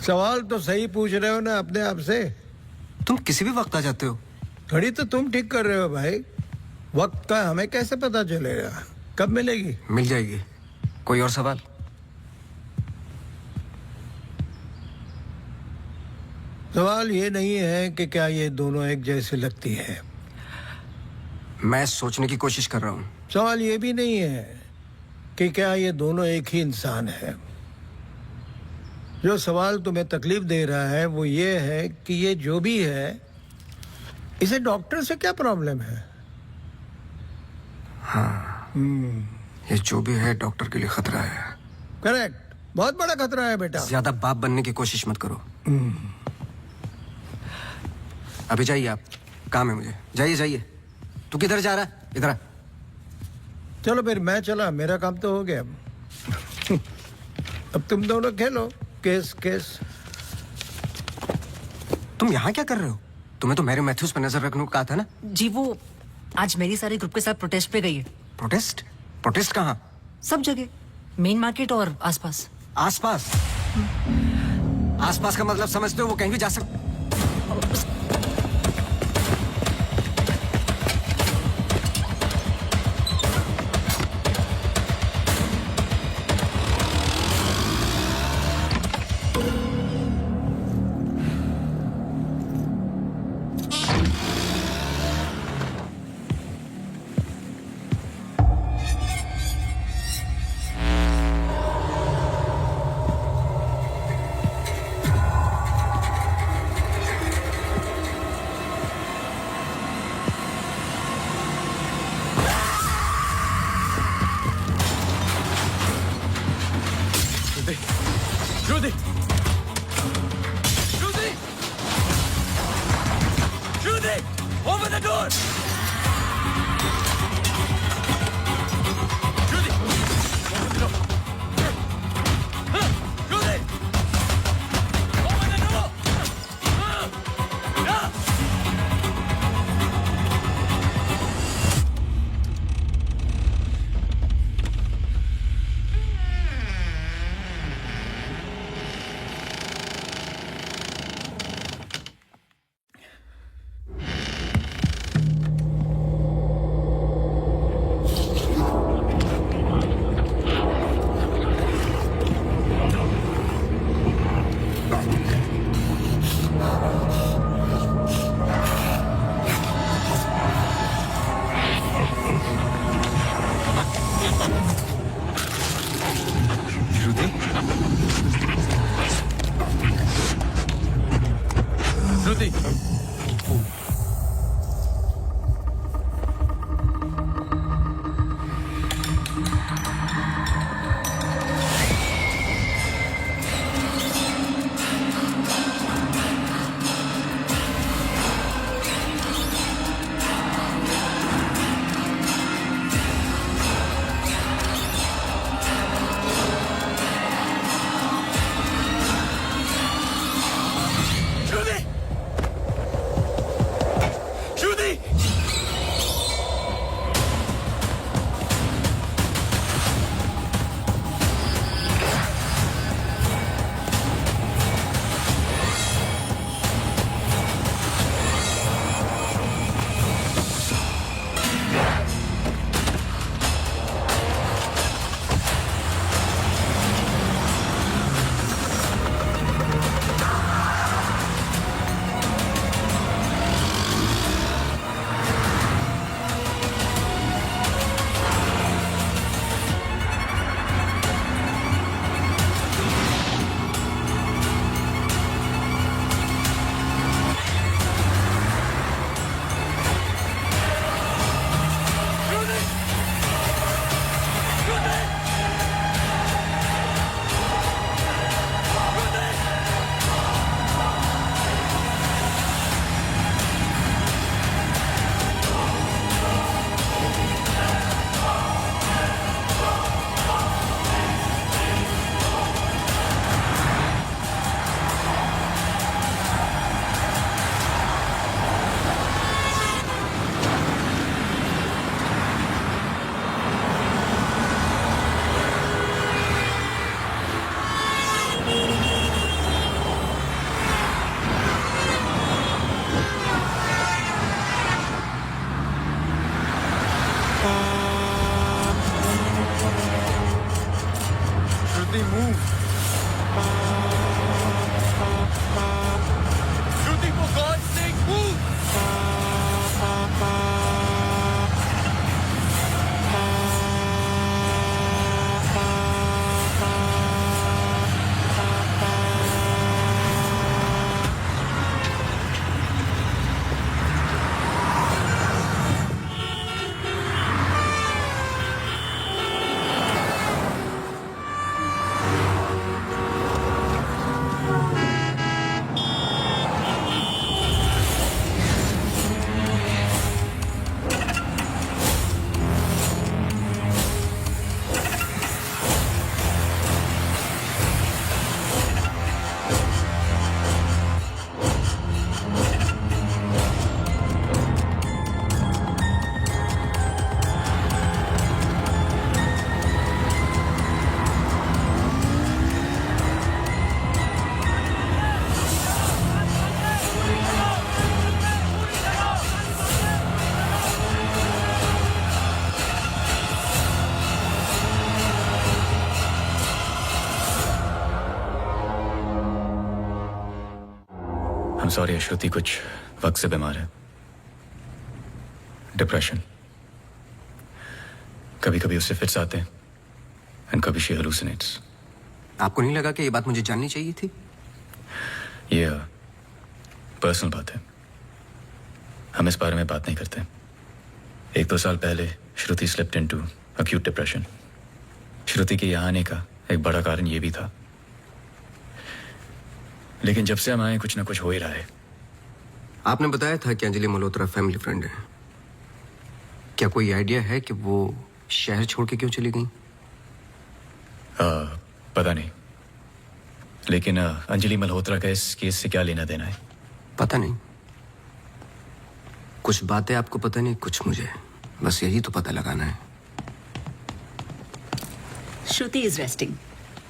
सवाल तो सही पूछ रहे हो ना अपने आप से। तुम किसी भी वक्त आ जाते हो। घड़ी तो तुम ठीक कर रहे हो भाई, वक्त का हमें कैसे पता चलेगा? कब मिलेगी? मिल जाएगी। कोई और सवाल? सवाल ये नहीं है कि क्या ये दोनों एक जैसे लगती है। मैं सोचने की कोशिश कर रहा हूँ। सवाल ये भी नहीं है कि क्या ये दोनों एक ही इंसान है। जो सवाल तुम्हें तकलीफ दे रहा है वो ये है कि ये जो भी है, इसे डॉक्टर से क्या प्रॉब्लम है। हाँ, ये जो भी है डॉक्टर के लिए खतरा है। करेक्ट, बहुत बड़ा खतरा है बेटा। ज्यादा बाप बनने की कोशिश मत करो। अभी जाइए आप, काम है मुझे। जाइए जाइए। तू किधर जा रहा है? इधर आ। चलो फिर मैं चला, मेरा काम तो हो गया। अब तुम दोनों खेलो केस केस। तुम यहाँ क्या कर रहे हो? तुम्हें तो मैरी मैथ्यूज पर नजर रखने को कहा था ना। जी वो आज मेरी सारी ग्रुप के साथ प्रोटेस्ट पे गई है। प्रोटेस्ट? प्रोटेस्ट कहाँ? सब जगह, मेन मार्केट और आसपास। आसपास? आसपास का मतलब समझते हो? वो कहीं भी जा सकते। Judy! Judy! Judy! Open the door! Judy! Open the door! Judy! Open the door! Judy! Sorry Shruti कुछ वक्त से बीमार है, डिप्रेशन। कभी कभी उससे फिट्स आते हैं एंड कभी शी हेलुसिनेट्स। आपको नहीं लगा कि ये बात मुझे जाननी चाहिए थी? ये पर्सनल बात है, हम इस बारे में बात नहीं करते। 1-2 साल पहले श्रुति स्लिप्ड इनटू अक्यूट डिप्रेशन। श्रुति के यहाँ आने का एक बड़ा कारण ये भी था, लेकिन जब से हम आए कुछ ना कुछ हो ही रहा है। आपने बताया था कि अंजलि मल्होत्रा फैमिली फ्रेंड है। क्या कोई आइडिया है कि वो शहर छोड़ के क्यों चली गई? पता नहीं, लेकिन अंजलि मल्होत्रा का इस केस से क्या लेना देना है? पता नहीं। कुछ बातें आपको पता नहीं, कुछ मुझे। बस यही तो पता लगाना है। Shruti is resting.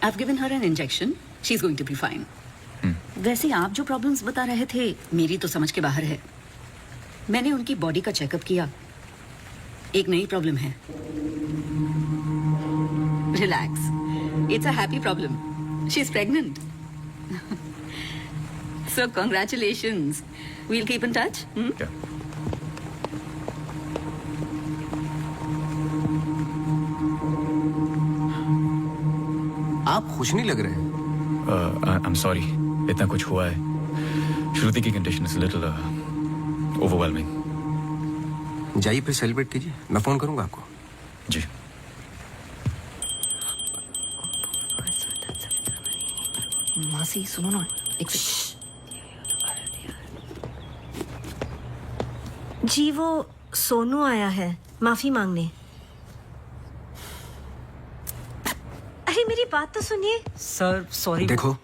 I've given her an injection. She's going to be fine. वैसे आप जो प्रॉब्लम्स बता रहे थे मेरी तो समझ के बाहर है। मैंने उनकी बॉडी का चेकअप किया, एक नई प्रॉब्लम है। Relax, it's a happy problem. She is pregnant. So congratulations. We'll keep in touch. आप खुश नहीं लग रहे। आई एम सॉरी, इतना कुछ हुआ है। श्रुति की कंडीशन इज लिटिल ओवरवेलमिंग। जाइए फिर सेलिब्रेट कीजिए, मैं फोन करूंगा आपको। जी। मासी सुनो ना, एक जी वो सोनू आया है माफी मांगने। अरे मेरी बात तो सुनिए। Sir sorry. देखो,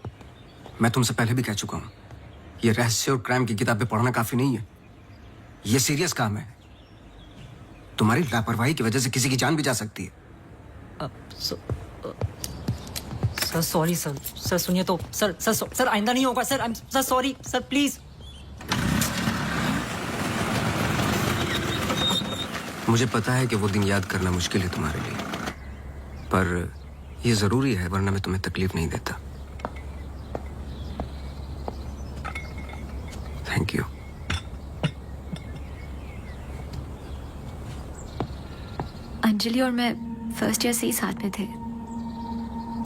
मैं तुमसे पहले भी कह चुका हूं, ये रहस्य और क्राइम की किताबें पढ़ना काफी नहीं है। ये सीरियस काम है। तुम्हारी लापरवाही की वजह से किसी की जान भी जा सकती है। Sir sorry sir. सर सुनिए तो सर सर सर आइंदा नहीं होगा sir. Sir sorry sir, please. मुझे पता है कि वो दिन याद करना मुश्किल है तुम्हारे लिए, पर ये जरूरी है, वरना मैं तुम्हें तकलीफ नहीं देता। Thank you. अंजलि और मैं फर्स्ट ईयर से ही साथ में थे,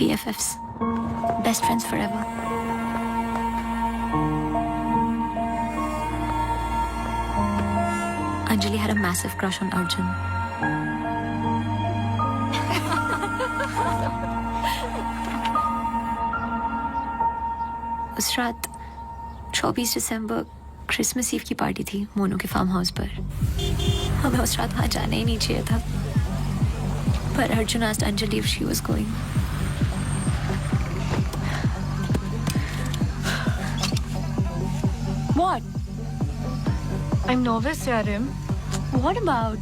BFFs, best friends forever. Anjali had a massive crush on Arjun. उस रात 24 दिसंबर क्रिसमस ईव की पार्टी थी मोनू के फार्म हाउस पर। हमें उस रात वहां जाना ही नहीं चाहिए था, पर Arjun asked Anjali if she was going. What? I'm nervous, Yarim. What about?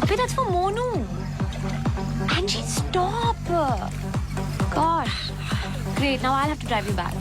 Abhi, that's for Monu. Angie, stop. Gosh. Great, now I'll have to drive you back.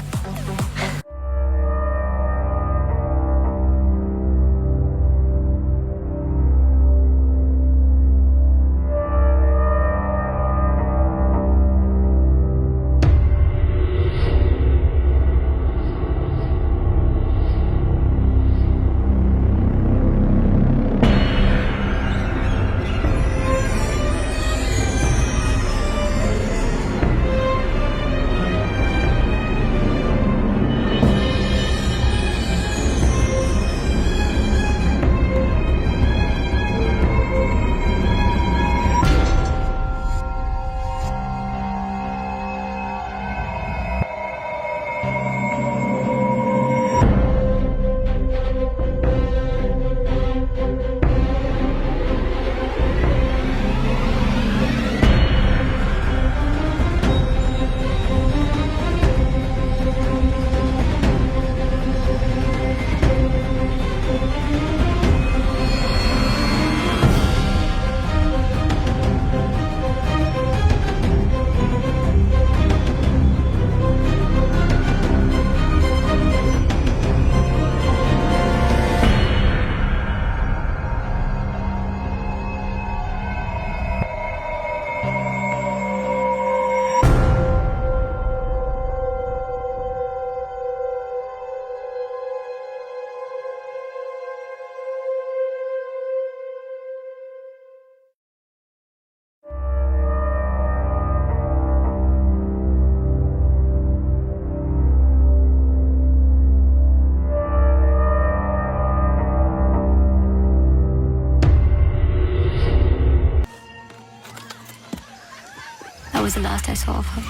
was the last I saw of her.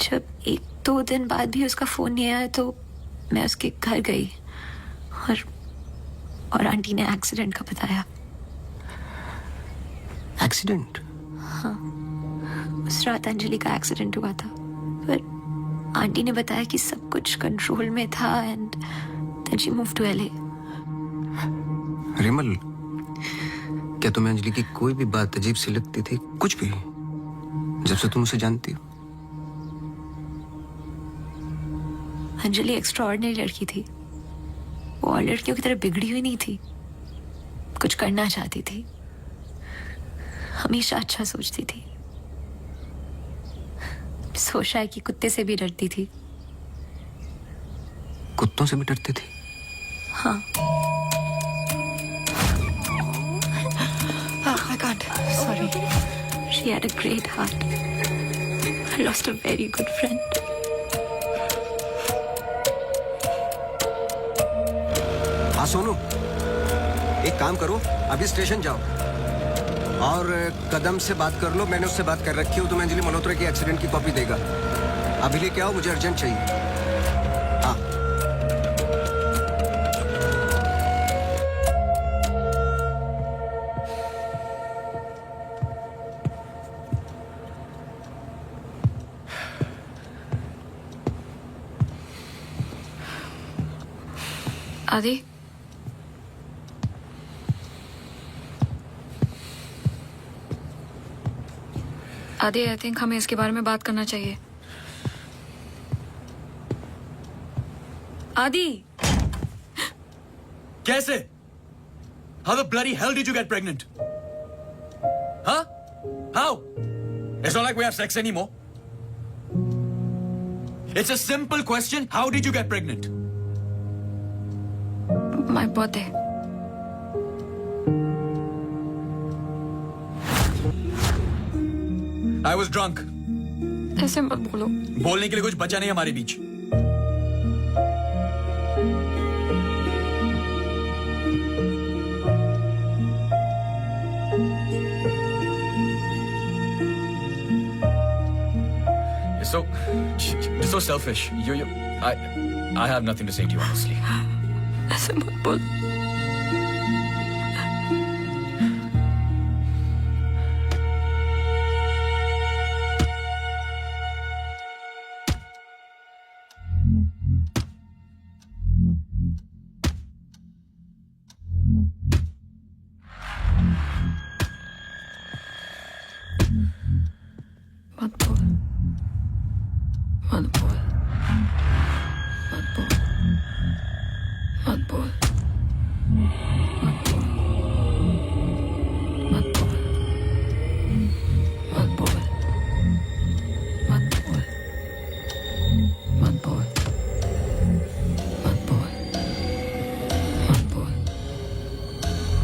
जब 1-2 दिन बाद भी उसका phone नहीं आया तो मैं उसके घर गई और आंटी ने एक्सीडेंट का बताया। एक्सीडेंट? हाँ, उस रात अंजलि का एक्सीडेंट हुआ था, पर आंटी ने बताया कि सब कुछ कंट्रोल में था and then she moved to LA। Rimal, क्या तुम्हें अंजलि की कोई भी बात अजीब सी लगती थी? कुछ भी, जब से तुम उसे जानती हो? अंजलि एक्स्ट्राऑर्डिनरी लड़की थी। वो और लड़कियों की तरह बिगड़ी हुई नहीं थी। कुछ करना चाहती थी, हमेशा अच्छा सोचती थी। सोचा है कि कुत्ते से भी डरती थी। कुत्तों से भी डरती थी? हाँ। I can't. Sorry. She had a great heart. I lost a very good friend. हाँ सोनू, एक काम करो, अभी स्टेशन जाओ और कदम से बात कर लो। मैंने उससे बात कर रखी हो, तुम्हें अंजलि मल्होत्रा की एक्सीडेंट की कॉपी देगा। अभी लेके आओ, मुझे अर्जेंट चाहिए। हाँ। आदि, आदि, आई थिंक हमें इसके बारे में बात करना चाहिए। आदि, कैसे? How the bloody hell did you get pregnant? Huh? How? It's not like we have sex anymore. It's a simple question. How did you get pregnant? My birthday. I was drunk. ऐसे मत बोलो। बोलने के लिए कुछ बचा नहीं हमारे बीच। You're so selfish. I have nothing to say to you, honestly. ऐसे मत बोल। मत बोल, मत बोल, मत बोल, मत बोल, मत बोल, मत बोल, मत बोल, मत बोल, मत बोल, मत बोल, मत बोल,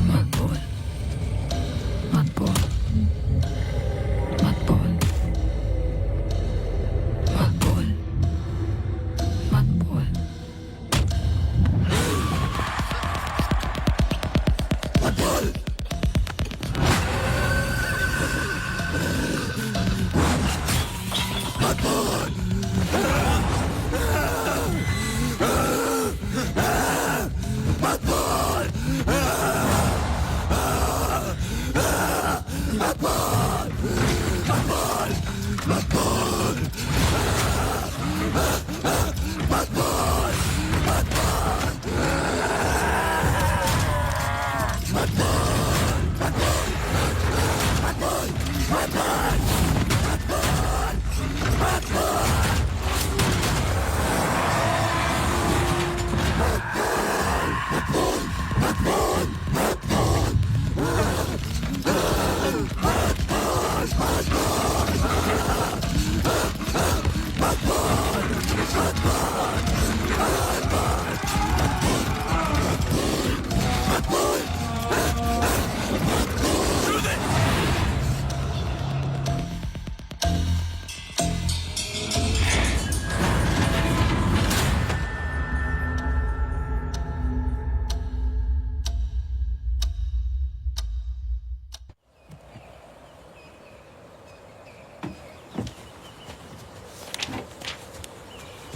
मत बोल, मत बोल, मत बोल, मत बोल, मत बोल।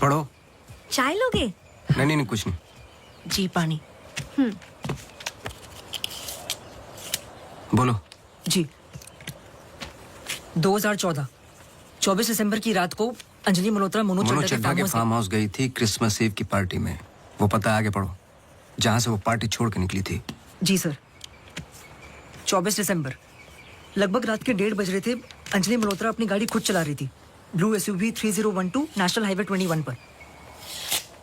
पढ़ो। चाय लोगे? नहीं नहीं नहीं, कुछ नहीं। जी पानी। बोलो। जी 2014 24 दिसंबर की रात को अंजलि मल्होत्रा मोनू चड्ढा के फार्म हाउस गई थी क्रिसमस ईव की पार्टी में। वो पता आगे पढ़ो, जहां से वो पार्टी छोड़ के निकली थी। जी सर। 24 दिसंबर लगभग रात के 1:30 बज रहे थे। अंजलि मल्होत्रा अपनी गाड़ी खुद चला रही थी, ब्लू SUV 3012 नेशनल हाईवे 21 पर।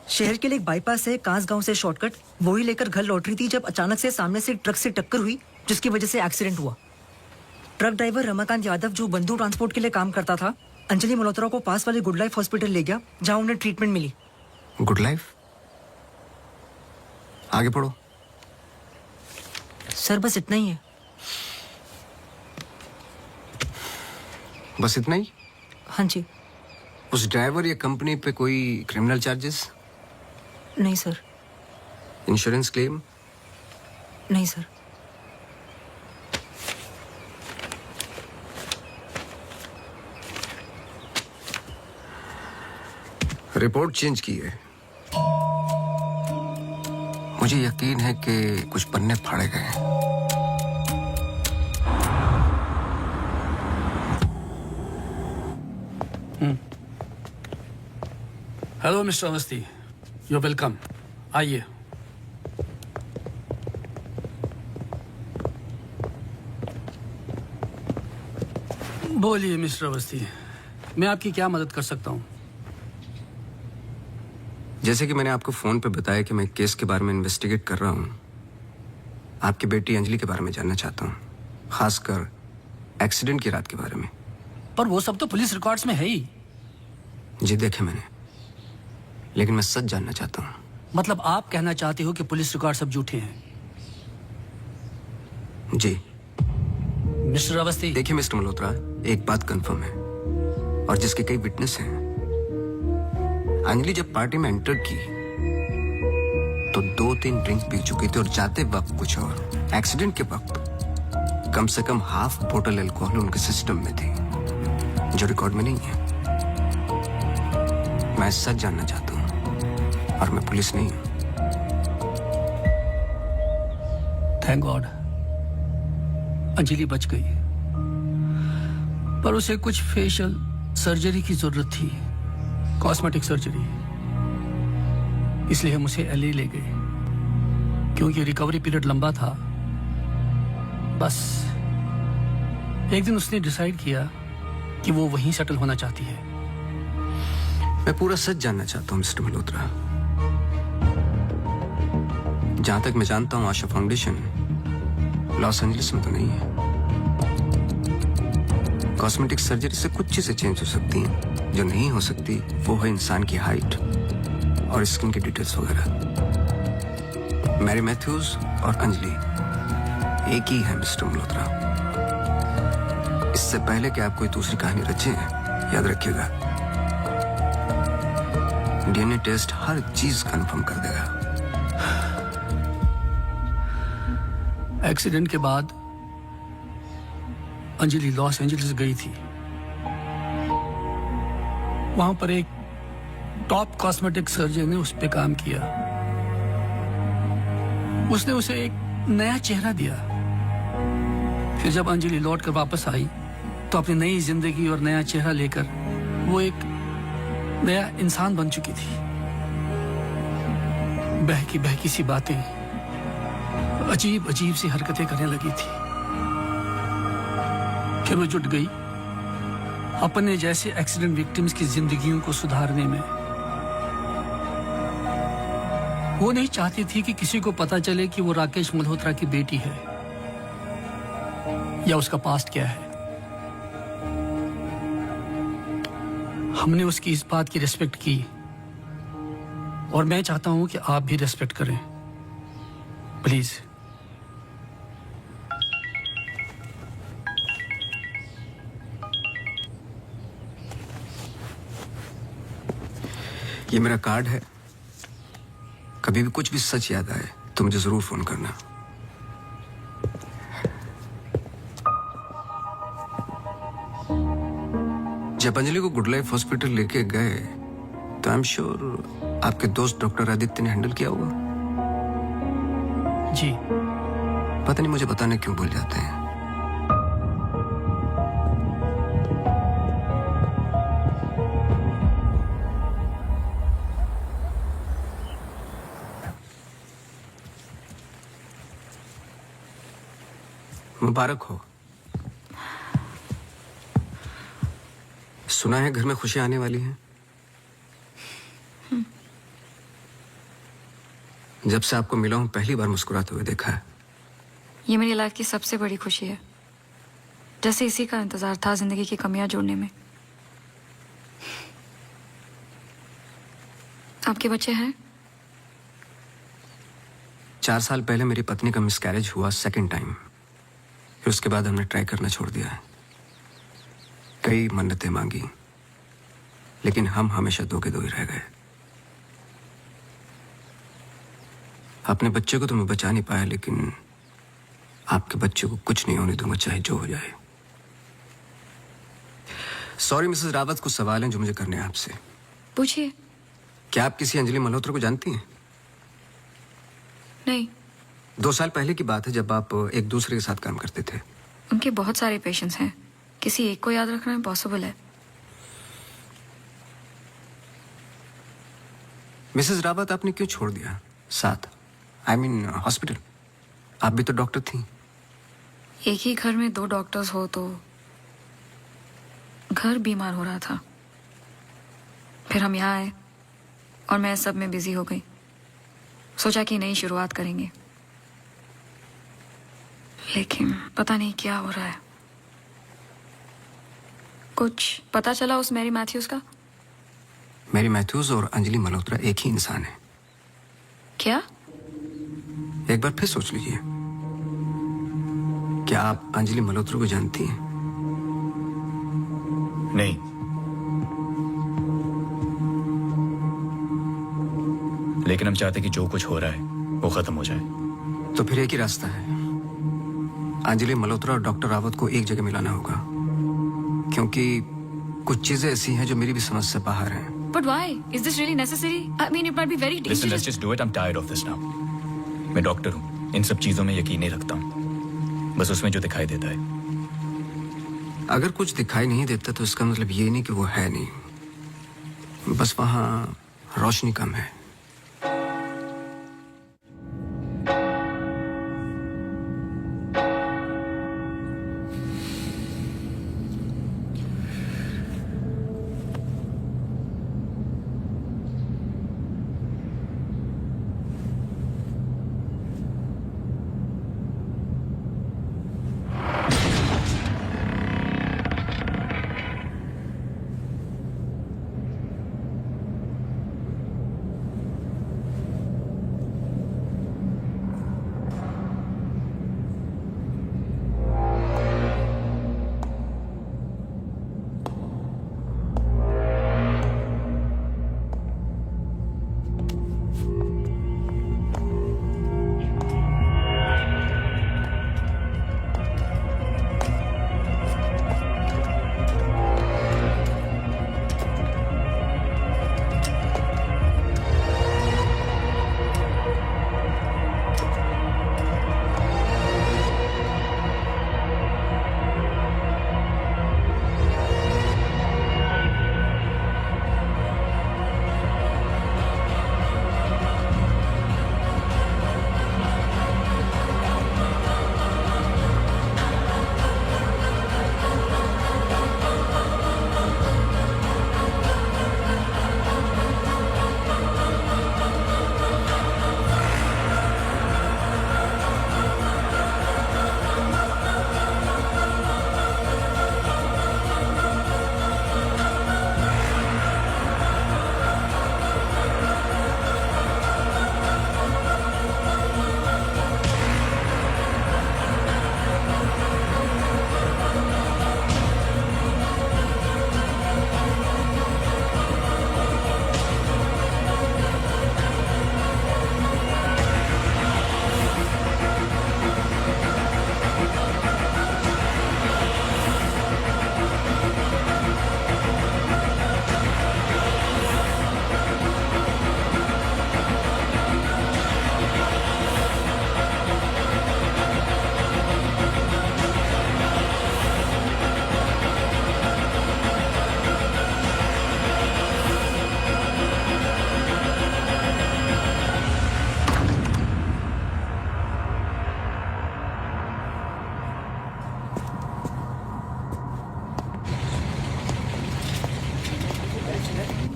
शहर के लिए एक बाईपास है कांस गांव से शॉर्टकट, वही लेकर घर लौट रही थी जब अचानक से सामने से ट्रक से टक्कर हुई, जिसकी वजह से एक्सीडेंट हुआ। ट्रक ड्राइवर रमाकांत यादव, जो बंधु ट्रांसपोर्ट के लिए काम करता था, अंजलि मल्होत्रा को पास वाले गुड लाइफ हॉस्पिटल ले गया, जहां उन्हें ट्रीटमेंट मिली। Good life? आगे पढ़ो। सर बस इतना ही है। बस इतना ही? हाँ जी। उस ड्राइवर या कंपनी पे कोई क्रिमिनल चार्जेस? नहीं सर। Insurance claim? नहीं सर। रिपोर्ट चेंज की है। मुझे यकीन है कि कुछ पन्ने फाड़े गए हैं। Hello mister Awasthi, you are welcome. आइए। बोलिए मिस्टर अवस्थी, मैं आपकी क्या मदद कर सकता हूं? जैसे कि मैंने आपको फोन पे बताया कि मैं एक केस के बारे में इन्वेस्टिगेट कर रहा हूं। आपकी बेटी अंजलि के बारे में जानना चाहता हूं, खासकर एक्सीडेंट की रात के बारे में। पर वो सब तो पुलिस रिकॉर्ड्स में है ही। जी देखे मैंने, लेकिन मैं सच जानना चाहता हूं। मतलब आप कहना चाहते हो कि पुलिस रिकॉर्ड सब झूठे हैं? जी मिस्टर अवस्थी। देखिए मिस्टर मल्होत्रा, एक बात कंफर्म है और जिसके कई विटनेस हैं। अंजलि जब पार्टी में एंटर की तो 2-3 ड्रिंक पी चुकी थी और जाते वक्त कुछ और। एक्सीडेंट के वक्त कम से कम हाफ बोतल अल्कोहल उनके सिस्टम में थी, जो रिकॉर्ड में नहीं है। मैं सच जानना चाहता हूं और मैं पुलिस नहीं हूं। थैंक गॉड अंजलि बच गई, पर उसे कुछ फेशियल सर्जरी की जरूरत थी, कॉस्मेटिक सर्जरी। इसलिए हम उसे LA ले गए, क्योंकि रिकवरी पीरियड लंबा था। बस एक दिन उसने डिसाइड किया कि वो वहीं सेटल होना चाहती है। मैं पूरा सच जानना चाहता हूं मिस्टर मल्होत्रा। जहां तक मैं जानता हूं, आशा फाउंडेशन लॉस एंजलिस में तो नहीं है। कॉस्मेटिक सर्जरी से कुछ चीजें चेंज हो सकती हैं, जो नहीं हो सकती वो है इंसान की हाइट और स्किन की डिटेल्स वगैरह। मैरी मैथ्यूज और अंजलि एक ही है मिस्टर मल्होत्रा। इससे पहले कि आप कोई दूसरी कहानी रचें, याद रखिएगा, DNA टेस्ट हर चीज कंफर्म कर देगा। एक्सीडेंट के बाद अंजलि लॉस एंजलिस गई थी। वहां पर एक टॉप कॉस्मेटिक सर्जन ने उस पर काम किया। उसने उसे एक नया चेहरा दिया। फिर जब अंजलि लौट कर वापस आई तो अपनी नई जिंदगी और नया चेहरा लेकर वो एक नया इंसान बन चुकी थी। बहकी सी बातें, अजीब अजीब सी हरकतें करने लगी थी। फिर वो जुट गई अपने जैसे एक्सीडेंट विक्टिम्स की जिंदगियों को सुधारने में। वो नहीं चाहती थी कि किसी को पता चले कि वो राकेश मल्होत्रा की बेटी है या उसका पास्ट क्या है। हमने उसकी इस बात की रिस्पेक्ट की और मैं चाहता हूं कि आप भी रिस्पेक्ट करें, प्लीज। ये मेरा कार्ड है, कभी भी कुछ भी सच याद आए तो मुझे जरूर फोन करना। जब अंजलि को गुड लाइफ हॉस्पिटल लेके गए तो आई एम श्योर आपके दोस्त डॉक्टर आदित्य ने हैंडल किया होगा। जी। पता नहीं मुझे बताने क्यों भूल जाते हैं। मुबारक हो। सुना है घर में खुशियां आने वाली हैं। जब से आपको मिला हूं पहली बार मुस्कुराते हुए देखा है। ये मेरी लाइफ की सबसे बड़ी खुशी है। जैसे इसी का इंतजार था जिंदगी की कमियां जोड़ने में। आपके बच्चे हैं? 4 साल पहले मेरी पत्नी का मिसकैरेज हुआ सेकंड टाइम। फिर उसके बाद हमने ट्राई करना छोड़ दिया है। कई मन्नतें मांगी, लेकिन हम हमेशा दो के दो ही रह गए। अपने बच्चे को तो मैं बचा नहीं पाया, लेकिन आपके बच्चे को कुछ नहीं होने दूंगा, चाहे जो हो जाए। सॉरी मिसेस रावत, कुछ सवाल हैं जो मुझे करने हैं आपसे। पूछिए। क्या आप किसी अंजलि मल्होत्रा को जानती हैं? नहीं। 2 साल पहले की बात है जब आप एक दूसरे के साथ काम करते थे। उनके बहुत सारे पेशेंट्स हैं, किसी एक को याद रखना इम्पॉसिबल है। मिसेस रावत, आपने क्यों छोड़ दिया साथ? I mean hospital. आप भी तो डॉक्टर थी। एक ही घर में 2 डॉक्टर्स हो तो घर बीमार हो रहा था। फिर हम यहाँ आए और मैं सब में बिजी हो गई। सोचा कि नई शुरुआत करेंगे, लेकिन पता नहीं क्या हो रहा है। कुछ पता चला उस मैरी मैथ्यूज का? मैरी मैथ्यूज और अंजलि मल्होत्रा एक ही इंसान है। क्या? एक बार फिर सोच लीजिए। क्या आप अंजलि मल्होत्रा को जानती हैं? नहीं। लेकिन हम चाहते कि जो कुछ हो रहा है वो खत्म हो जाए। तो फिर एक ही रास्ता है। अंजलि मल्होत्रा और डॉक्टर रावत को एक जगह मिलाना होगा, क्योंकि कुछ चीजें ऐसी हैं जो मेरी भी समझ से बाहर हैं। But why? Is this really necessary? I mean, it might be very dangerous. Listen, let's just do it. I'm tired of this now. मैं डॉक्टर हूँ, इन सब चीजों में यकीन नहीं रखता हूँ, बस उसमें जो दिखाई देता है। अगर कुछ दिखाई नहीं देता तो इसका मतलब ये नहीं कि वो है नहीं, बस वहां रोशनी कम है।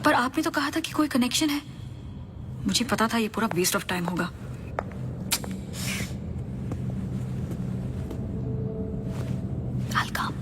पर आपने तो कहा था कि कोई कनेक्शन है। मुझे पता था ये पूरा वेस्ट ऑफ टाइम होगा। I'll come.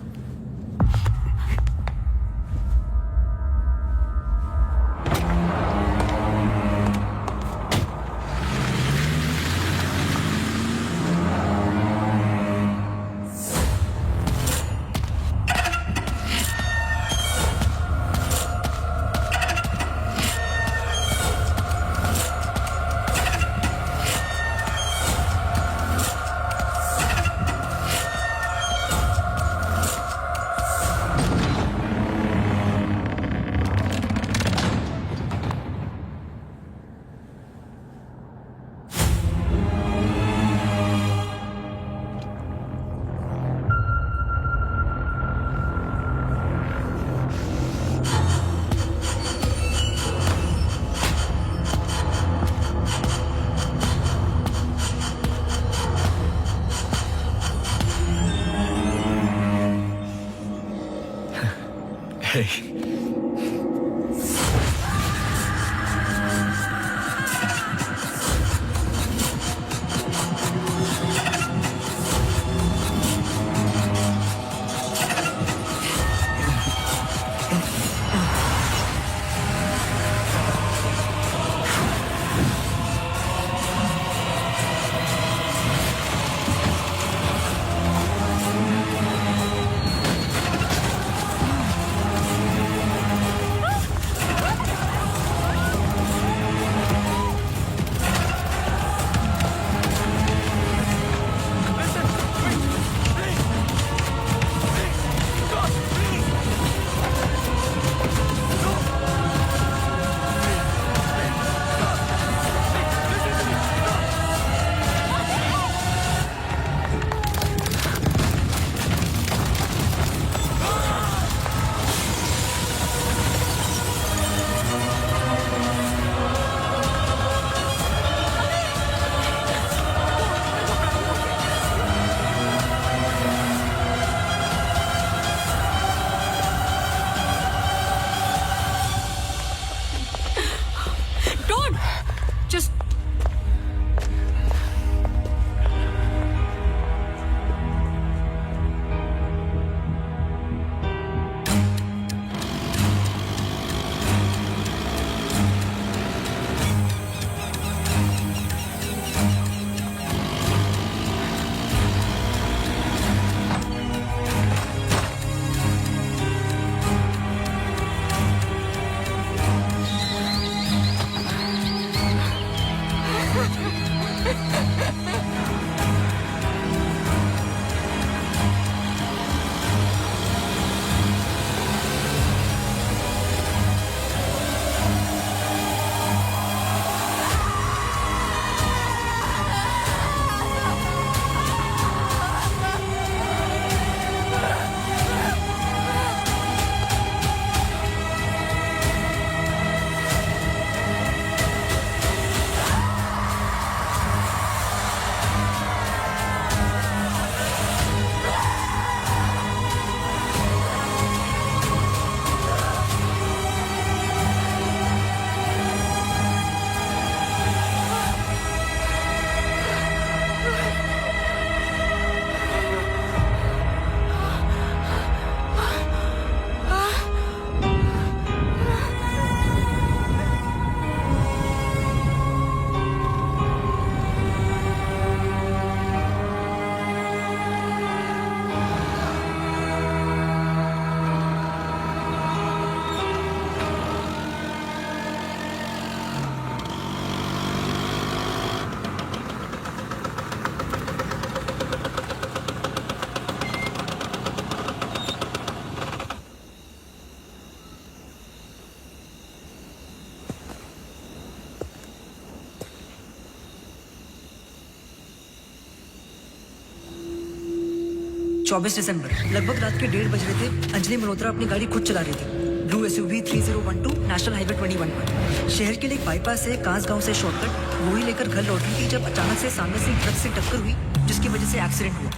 चौबीस दिसंबर लगभग रात के 1:30 बज रहे थे। अंजलि मल्होत्रा अपनी गाड़ी खुद चला रही थी। ब्लू SUV 3012 नेशनल हाईवे 21 पर। शहर के लिए एक बाईपास है कांस गांव से शॉर्टकट वो ही लेकर घर लौट रही थी जब अचानक से सामने से ट्रक से टक्कर हुई जिसकी वजह से एक्सीडेंट हुआ।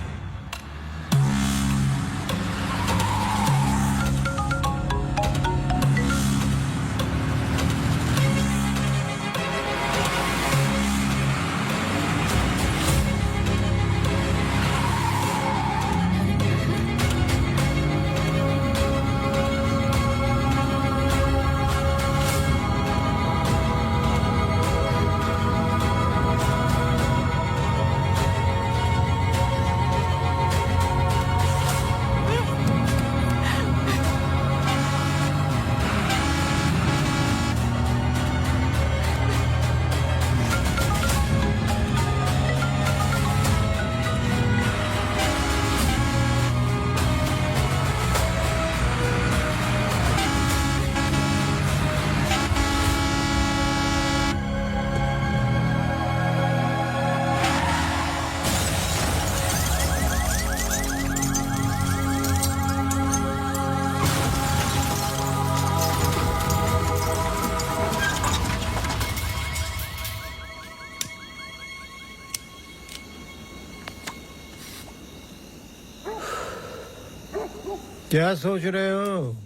क्या सोच रहे हो?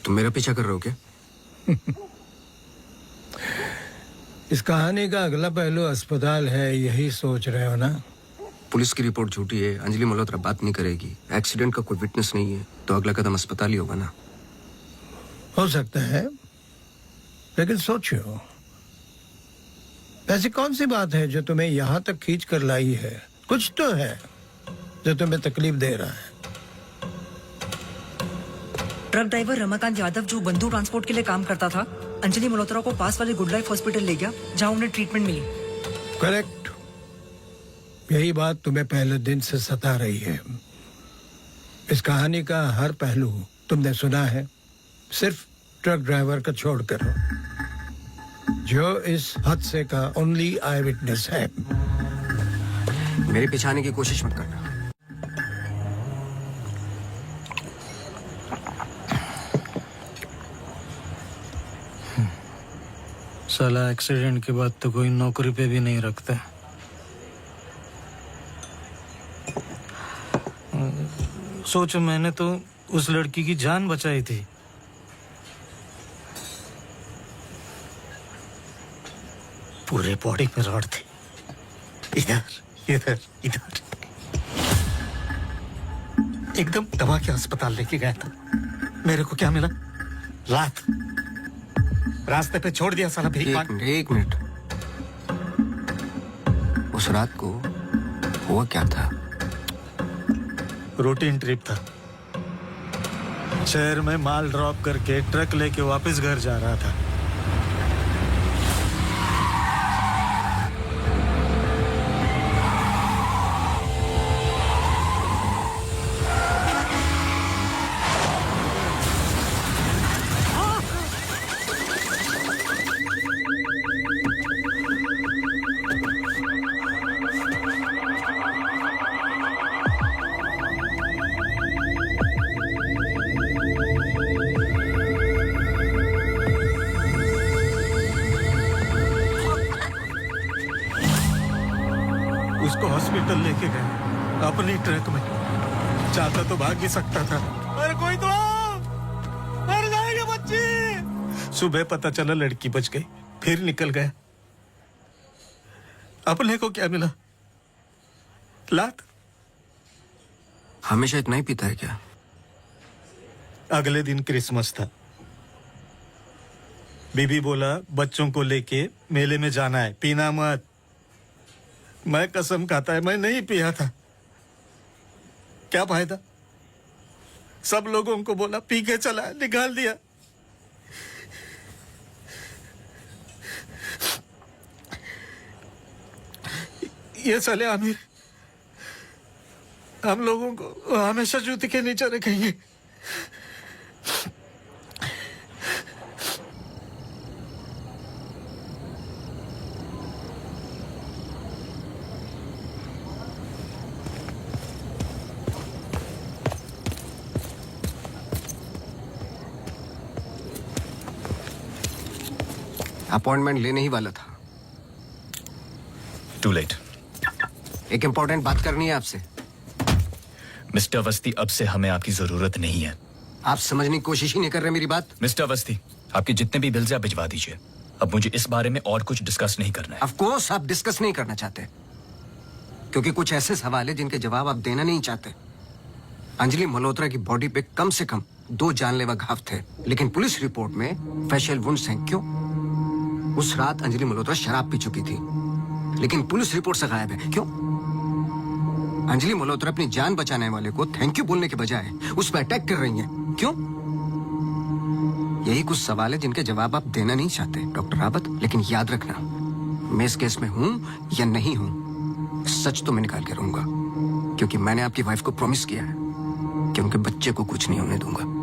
तुम मेरा पीछा कर रहे हो क्या? इस कहानी का अगला पहलू अस्पताल है, यही सोच रहे हो ना? पुलिस की रिपोर्ट झूठी है, अंजलि मल्होत्रा बात नहीं करेगी, एक्सीडेंट का कोई विटनेस नहीं है, तो अगला कदम अस्पताल ही होगा ना। हो सकता है, लेकिन सोचो, ऐसी कौन सी बात है जो तुम्हें यहां तक खींच कर लाई है? कुछ तो है जो तुम्हें तकलीफ दे रहा है। ट्रक ड्राइवर रमाकांत यादव जो बंधु ट्रांसपोर्ट के लिए काम करता था, अंजलि मल्होत्रा को पास वाले गुड लाइफ हॉस्पिटल ले गया जहां उन्हें ट्रीटमेंट मिली। करेक्ट, यही बात तुम्हें पहले दिन से सता रही है। इस कहानी का हर पहलू तुमने सुना है, सिर्फ ट्रक ड्राइवर का छोड़कर, जो इस हादसे का ओनली आई विटनेस है। मेरे पीछे आने की कोशिश मत करना। साला एक्सीडेंट के बाद तो कोई नौकरी पे भी नहीं रखता। सोचो, मैंने तो उस लड़की की जान बचाई थी। पूरे बॉडी में रॉड थी, इधर इधर इधर। एकदम दबा के अस्पताल लेके गया था। मेरे को क्या मिला? लात। रास्ते पे छोड़ दिया साला भीख मांग। एक मिनट, उस रात को हुआ क्या था? रूटीन ट्रिप था। शहर में माल ड्रॉप करके ट्रक लेके वापस घर जा रहा था। उसको हॉस्पिटल लेके गए अपनी ट्रक में। चाहता तो भाग भी सकता था। अरे कोई तो मर जाएगा बच्ची। सुबह पता चला लड़की बच गई, फिर निकल गया। अपने को क्या मिला? लात। हमेशा इतना ही पीता है क्या? अगले दिन क्रिसमस था। बीबी बोला बच्चों को लेके मेले में जाना है, पीना मत। मैं कसम खाता है मैं नहीं पिया था। क्या फायदा? सब लोगों को बोला पी के चला, निकाल दिया। ये साले आमिर हम लोगों को हमेशा जूते के नीचे रखेंगे। अपॉइंटमेंट लेने ही वाला था। To late. एक इंपॉर्टेंट बात करनी है आपसे। मिस्टर अवस्थी, अब से हमें आपकी जरूरत नहीं है। आप समझने की कोशिश ही नहीं कर रहे मेरी बात। मिस्टर अवस्थी, आपके जितने भी बिल्स आप भिजवा दीजिए। अब मुझे इस बारे में और कुछ डिस्कस नहीं करना है। ऑफ कोर्स आप डिस्कस नहीं करना चाहते, क्योंकि कुछ ऐसे सवाल है जिनके जवाब आप देना नहीं चाहते। अंजलि मल्होत्रा की बॉडी पे कम से कम 2 जानलेवा घाव थे, लेकिन पुलिस रिपोर्ट में फेशियल वुंड्स हैं। क्यों? उस रात अंजलि मल्होत्रा शराब पी चुकी थी, लेकिन पुलिस रिपोर्ट से गायब है। क्यों? अंजलि मल्होत्रा अपनी जान बचाने वाले को थैंक यू बोलने के बजाय उस पर अटैक कर रही हैं। क्यों? यही कुछ सवाल है जिनके जवाब आप देना नहीं चाहते डॉक्टर रावत। लेकिन याद रखना, मैं इस केस में हूं या नहीं हूं, सच तो मैं निकाल के रहूंगा, क्योंकि मैंने आपकी वाइफ को प्रॉमिस किया है कि उनके बच्चे को कुछ नहीं होने दूंगा।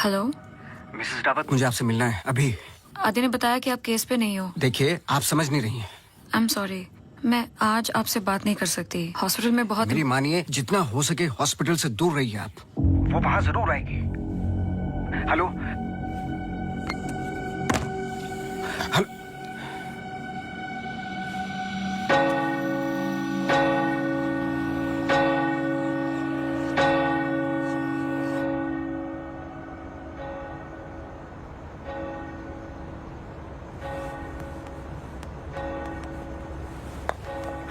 हेलो, मिसेस रावत, मुझे आपसे मिलना है अभी। आदि ने बताया कि आप केस पे नहीं हो। देखिए, आप समझ नहीं रही हैं। आई एम सॉरी, मैं आज आपसे बात नहीं कर सकती। हॉस्पिटल में बहुत मेरी मानिए, जितना हो सके हॉस्पिटल से दूर रहिए आप। वो वहां जरूर आएगी। Hello hello,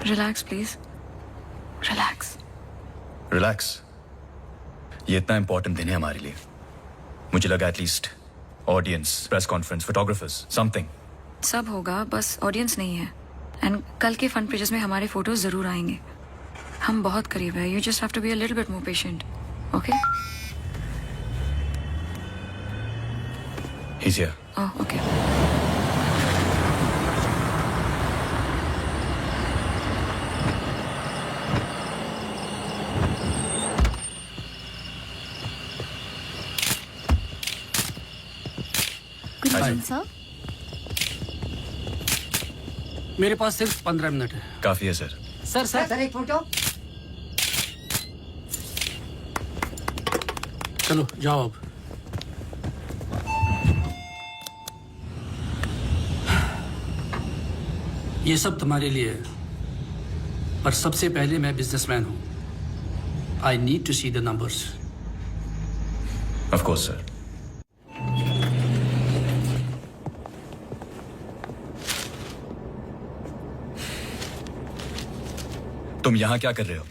relax please, relax. Relax. ये इतना इंपॉर्टेंट दिन है हमारे लिए। मुझे लगा at least audience, press conference, photographers, something. सब होगा, बस ऑडियंस नहीं है। एंड कल के फ्रंट पेजेस में हमारे फोटोज जरूर आएंगे। हम बहुत करीब है। You just have to be a little bit more patient, okay? He's here. Oh, okay. Sir, मेरे पास सिर्फ 15 मिनट है। काफी है सर। सर एक फोटो। चलो जाओ अब। ये सब तुम्हारे लिए है, पर सबसे पहले मैं बिजनेसमैन हूं। I need to see the numbers. Of course sir. तुम यहां क्या कर रहे हो?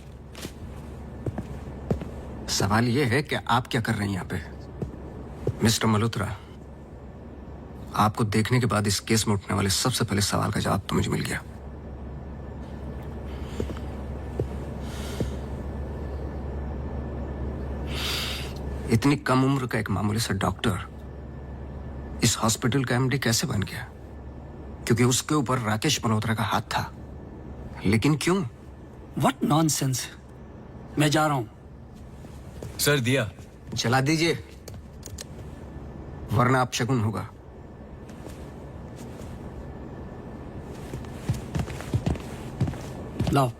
सवाल ये है कि आप क्या कर रहे हैं यहाँ पे। मिस्टर मल्होत्रा, आपको देखने के बाद इस केस में उठने वाले सबसे पहले सवाल का जवाब तो मुझे मिल गया। इतनी कम उम्र का एक मामूली सा डॉक्टर इस हॉस्पिटल का एमडी कैसे बन गया? क्योंकि उसके ऊपर राकेश मल्होत्रा का हाथ था। लेकिन क्यों? What nonsense. मैं जा रहा हूं। सर दिया जला दीजिए, वरना आप शगुन होगा। लाओ।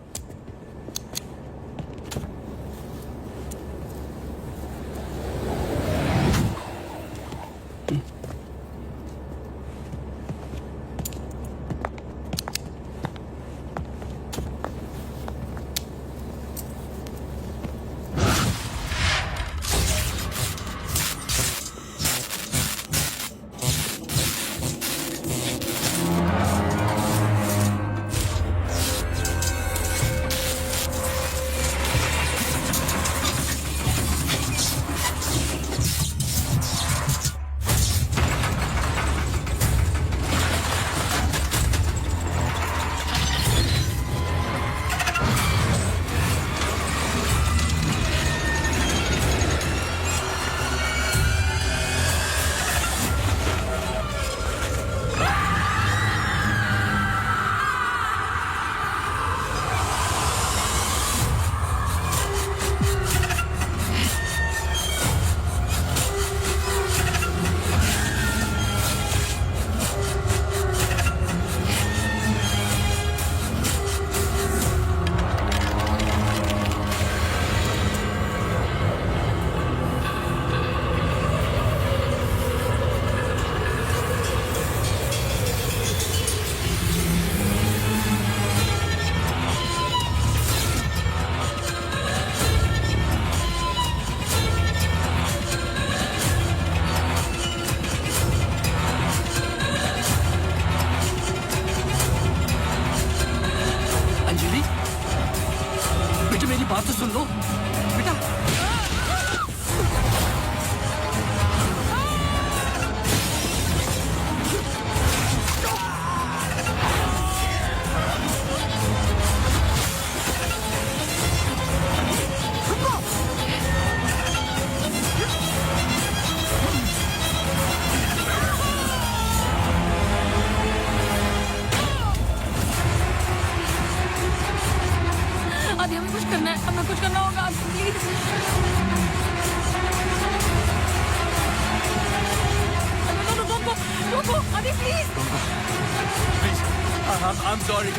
I'm sorry.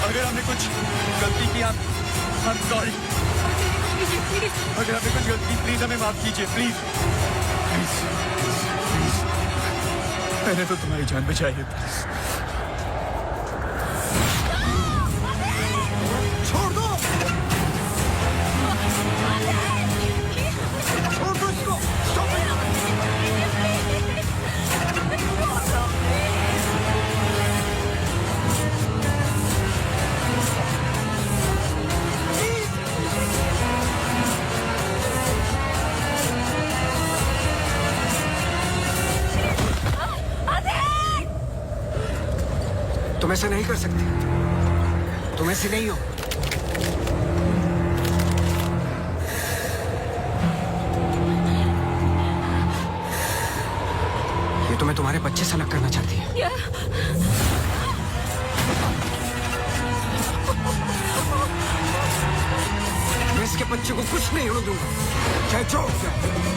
अगर हमने कुछ गलती की, I'm sorry. अगर हमने कुछ गलती की, प्लीज हमें माफ कीजिए, प्लीज. प्लीज. मैंने तो तुम्हारी जान बचाई है. छोड़ दो, छोड़ दो इसको. तुम ऐसा नहीं कर सकते, तुम ऐसे नहीं हो. ये तुम्हें तुम्हारे बच्चे से अलग करना चाहती है. मैं इसके बच्चे को कुछ नहीं होने दूंगा, चाहे जो हो जाए.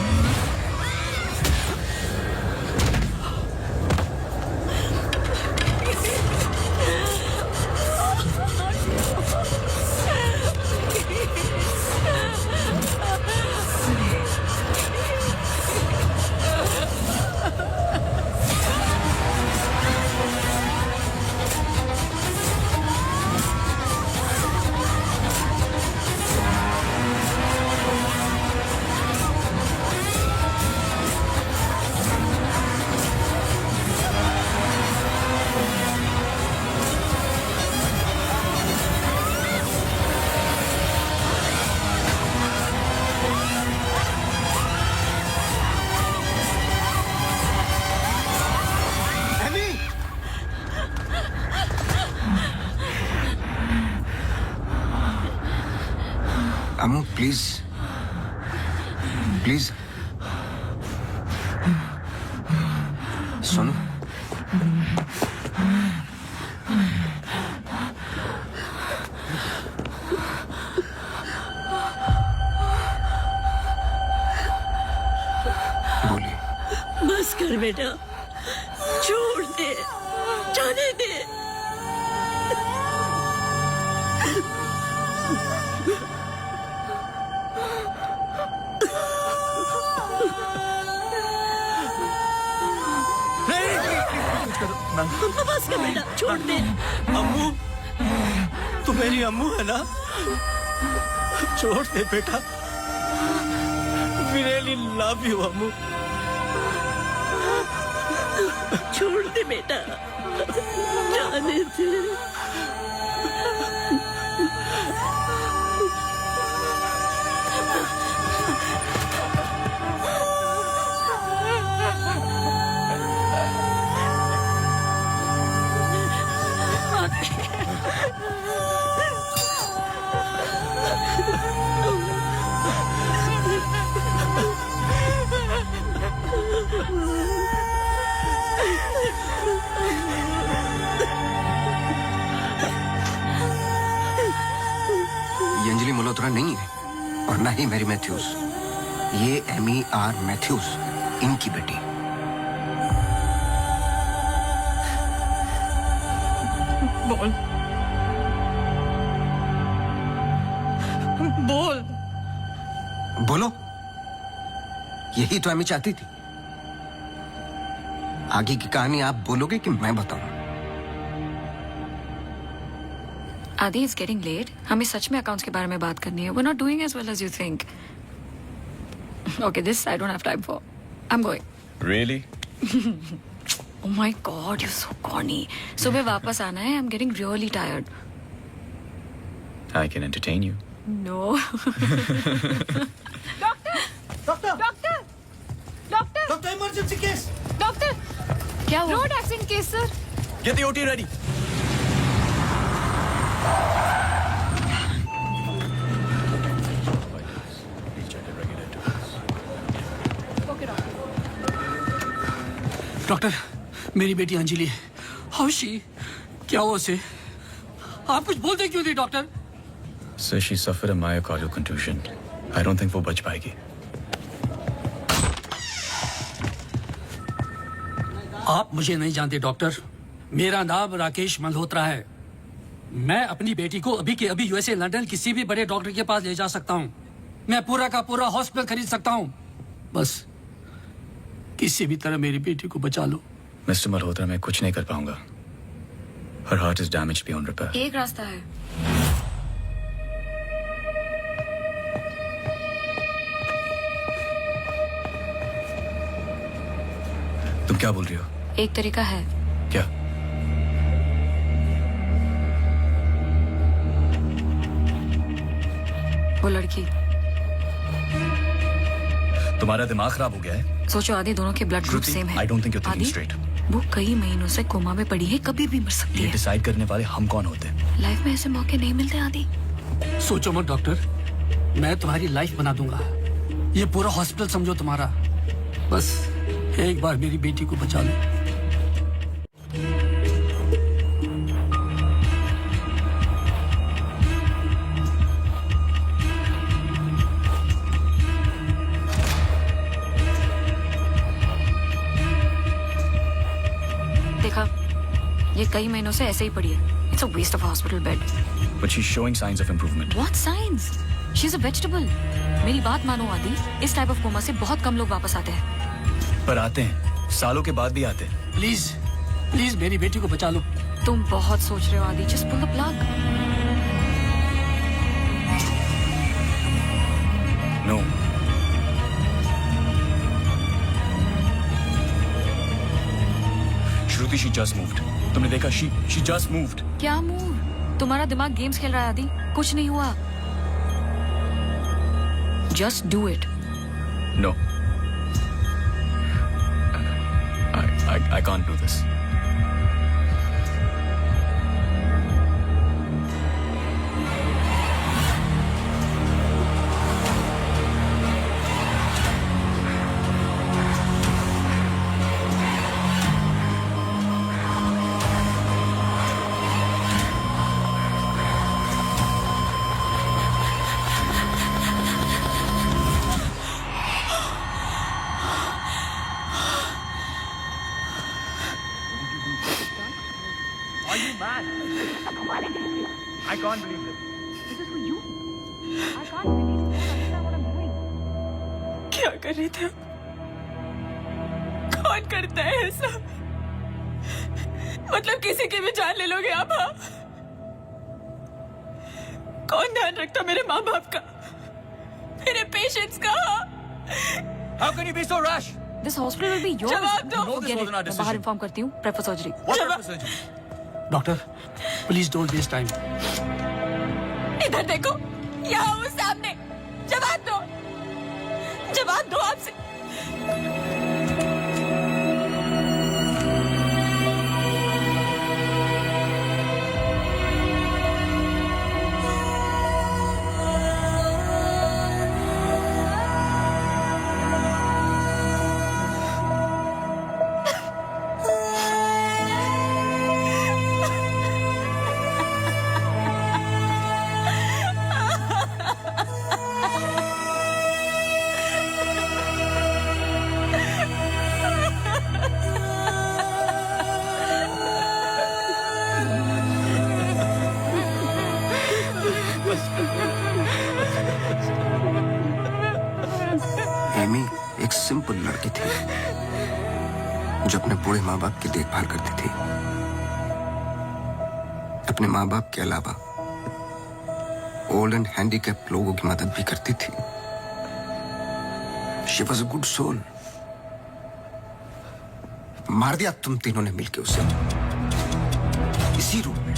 अम्मू प्लीज, प्लीज सुनो. बोलिए. बस कर बेटा, छोड़ दे, जाने दे. बस कर बेटा, छोड़ दे. अम्मू, तू मेरी अम्मू है ना? छोड़ दे बेटा. We really love you, अम्मू. छोड़ दे बेटा, जाने दे. ये अंजलि मल्होत्रा नहीं है और ना ही मैरी मैथ्यूज. ये MER मैथ्यूज, इनकी बेटी. बोल, बोल. बोलो. यही तो एमी चाहती थी. आगे की कहानी आप बोलोगे कि मैं बताऊं? आदि, इट्स गेटिंग लेट. हमें सच में अकाउंट्स के बारे में बात करनी है. We're not doing as well as you think. Okay, this I don't have time for. I'm going. Really? Oh my God, you're so corny. सुबह वापस आना है. I'm getting really tired. I can entertain you. No. Doctor, emergency case. Doctor, क्या हुआ? Road accident case sir. Get the OT ready. Doctor, मेरी बेटी Anjali, how she? क्या हुआ उसे? आप कुछ बोलते क्यों नहीं doctor? Sir, she suffered a myocardial contusion. I don't think वो बच पाएगी. आप मुझे नहीं जानते डॉक्टर. मेरा नाम राकेश मल्होत्रा है। मैं अपनी बेटी को अभी के अभी यूएसए लंदन किसी भी बड़े डॉक्टर के पास ले जा सकता हूँ। मैं पूरा का पूरा हॉस्पिटल खरीद सकता हूँ। बस किसी भी तरह मेरी बेटी को बचा लो। मिस्टर मल्होत्रा, मैं कुछ नहीं कर पाऊंगा। Her heart is damaged beyond repair. एक रास्ता है। तुम क्या बोल रही हो? एक तरीका है। क्या? वो लड़की। तुम्हारा दिमाग खराब हो गया है? सोचो आदि, दोनों के ब्लड ग्रुप सेम है। I don't think you are thinking Adi, straight. वो कई महीनों से कोमा में पड़ी है, कभी भी मर सकती ये है। डिसाइड करने वाले हम कौन होते हैं? लाइफ में ऐसे मौके नहीं मिलते आदि। सोचो मत डॉक्टर, मैं तुम्हारी लाइफ बना दूंगा। ये पूरा हॉस्पिटल समझो तुम्हारा। बस एक बार मेरी बेटी को बचा लो। देखा, ये कई महीनों से ऐसे ही पड़ी है। It's a waste of hospital bed. But she's showing signs of improvement. What signs? She's a vegetable. मेरी बात मानो आदि, इस टाइप ऑफ कोमा से बहुत कम लोग वापस आते हैं। पर आते हैं, सालों के बाद भी आते हैं। प्लीज प्लीज मेरी बेटी को बचा लो। तुम बहुत सोच रहे हो Adi. Just pull the plug. No. Shruti, she just moved. तुमने देखा? She just moved. क्या मूव? तुम्हारा दिमाग गेम्स खेल रहा है आदि। कुछ नहीं हुआ। Just do it. No. I can't do this. Are you mad? I can't believe this. This is for you. I can't believe you don't understand what I'm doing. क्या कर रहे थे? कौन करता है ऐसा? मतलब किसी की भी जान ले लोगे आप? हाँ? कौन ध्यान रखता मेरे माँ बाप का, मेरे पेशेंट्स का? How can you be so rash? This hospital will be yours. जवाब दो। No, this Get wasn't it. our मैं decision. बाहर इन्फॉर्म करती हूँ। Prefer surgery. What purpose surgery? Doctor please don't waste time. इधर देखो, यहाँ वो सामने। जवाब दो, जवाब दो आपसे। एमी एक सिंपल लड़की थी जो अपने बूढ़े माँ बाप की देखभाल करती थी। अपने माँ बाप के अलावा ओल्ड एंड हैंडीकैप लोगों की मदद भी करती थी। She was a good soul. मार दिया तुम तीनों ने मिलकर उसे इसी रूम में।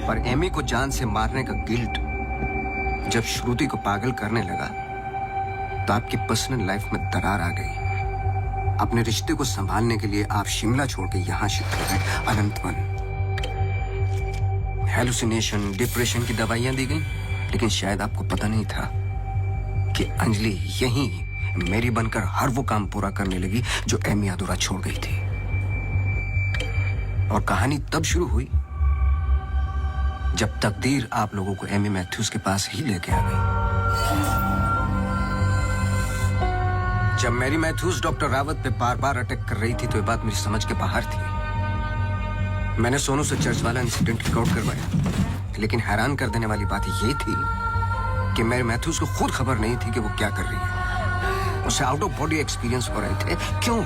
पर एमी को जान से मारने का गिल्ट जब श्रुति को पागल करने लगा तो आपकी पर्सनल लाइफ में दरार आ गई। अपने रिश्ते को संभालने के लिए आप शिमला छोड़ के यहां शिफ्ट हो गए अनंतवन। हेलुसिनेशन, डिप्रेशन की दवाइयां दी गई, लेकिन शायद आपको पता नहीं था कि अंजलि यहीं मेरी बनकर हर वो काम पूरा करने लगी जो एमी अधूरा छोड़ गई थी। और कहानी तब शुरू हुई जब तकदीर आप लोगों को एमी मैथ्यूज के पास ही लेके आ गई। जब मैरी मैथ्यूज डॉक्टर रावत पे बार बार अटैक कर रही थी तो ये बात मेरी समझ के बाहर थी। मैंने सोनू से चर्च वाला इंसिडेंट रिकॉर्ड करवाया, लेकिन हैरान कर देने वाली बात ये थी कि मैरी मैथ्यूज को खुद खबर नहीं थी कि वो क्या कर रही है। उसे आउट ऑफ बॉडी एक्सपीरियंस हो रहे थे। क्यों?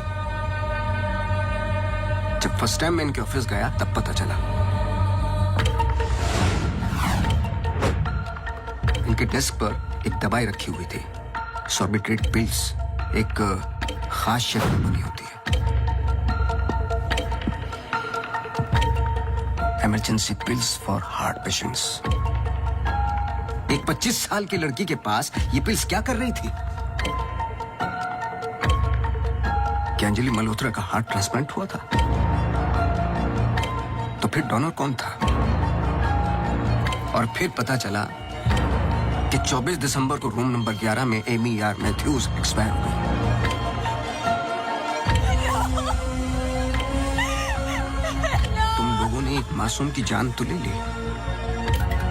जब फर्स्ट टाइम मैं इनके ऑफिस गया तब पता चला। इनके डेस्क पर एक दवाई रखी हुई थी, सॉर्बिट्रेट पिल्स, एक खास शक्ल बनी होती है। Emergency pills for heart patients. एक 25 साल की लड़की के पास ये पिल्स क्या कर रही थी? क्या अंजलि मल्होत्रा का हार्ट ट्रांसप्लांट हुआ था? तो फिर डोनर कौन था? और फिर पता चला कि 24 दिसंबर को रूम नंबर 11 में एमी आर मैथ्यूज एक्सपायर हो गई। तुम लोगों ने एक मासूम की जान तो ले ली,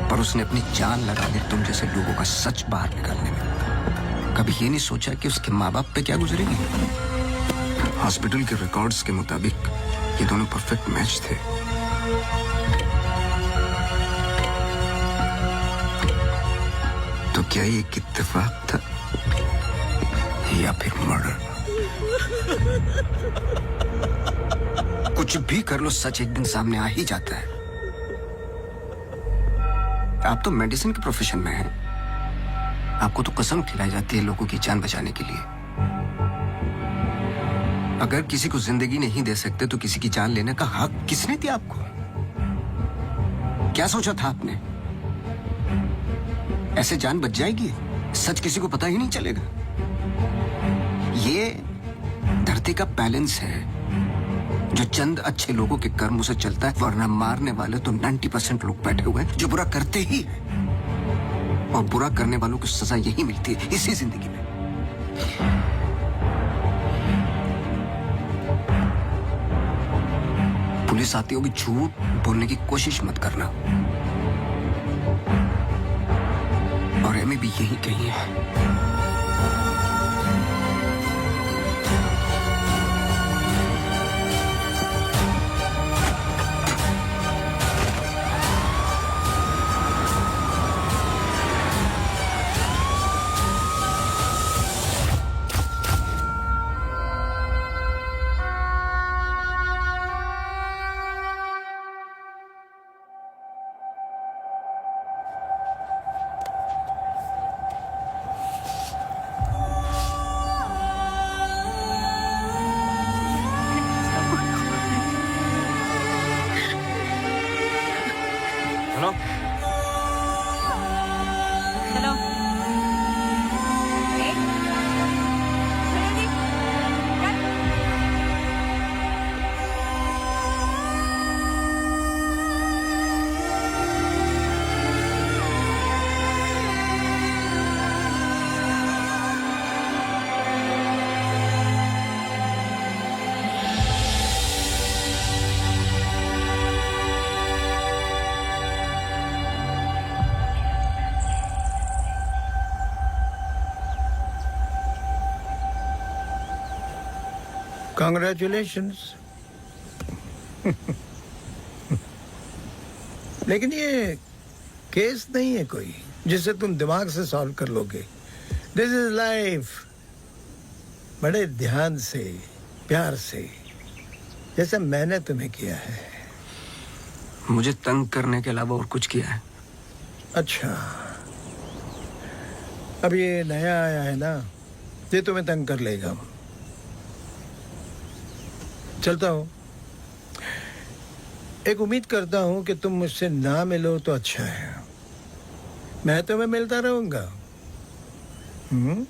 पर उसने अपनी जान लगा दी तुम जैसे लोगों का सच बाहर निकालने में। कभी ये नहीं सोचा कि उसके माँ बाप पे क्या गुजरेगी? हॉस्पिटल के रिकॉर्ड्स के मुताबिक ये दोनों परफेक्ट मैच थे। तो क्या ये एक इत्तेफाक था या फिर मर्डर? कुछ भी कर लो, सच एक दिन सामने आ ही जाता है। आप तो मेडिसिन के प्रोफेशन में हैं। आपको तो कसम खिलाई जाती है लोगों की जान बचाने के लिए। अगर किसी को जिंदगी नहीं दे सकते तो किसी की जान लेने का हक किसने दिया आपको? क्या सोचा था आपने? ऐसे जान बच जाएगी? सच किसी को पता ही नहीं चलेगा। ये धरती का बैलेंस है जो चंद अच्छे लोगों के कर्मों से चलता है, वरना मारने वाले तो 90% लोग बैठे हुए हैं जो बुरा करते ही हैं। और बुरा करने वालों को सजा यही मिलती है इसी जिंदगी में। पुलिस आती होगी, झूठ बोलने की कोशिश मत करना। और एमी भी यही कही है। Congratulations. लेकिन ये केस नहीं है कोई जिसे तुम दिमाग से सॉल्व कर लोगे। This is life. बड़े ध्यान से, प्यार से, जैसे मैंने तुम्हें किया है। मुझे तंग करने के अलावा और कुछ किया है? अच्छा, अब ये नया आया है ना, ये तुम्हें तंग कर लेगा। चलता हूं। एक उम्मीद करता हूं कि तुम मुझसे ना मिलो तो अच्छा है। मैं तुम्हें मिलता रहूंगा। हम्म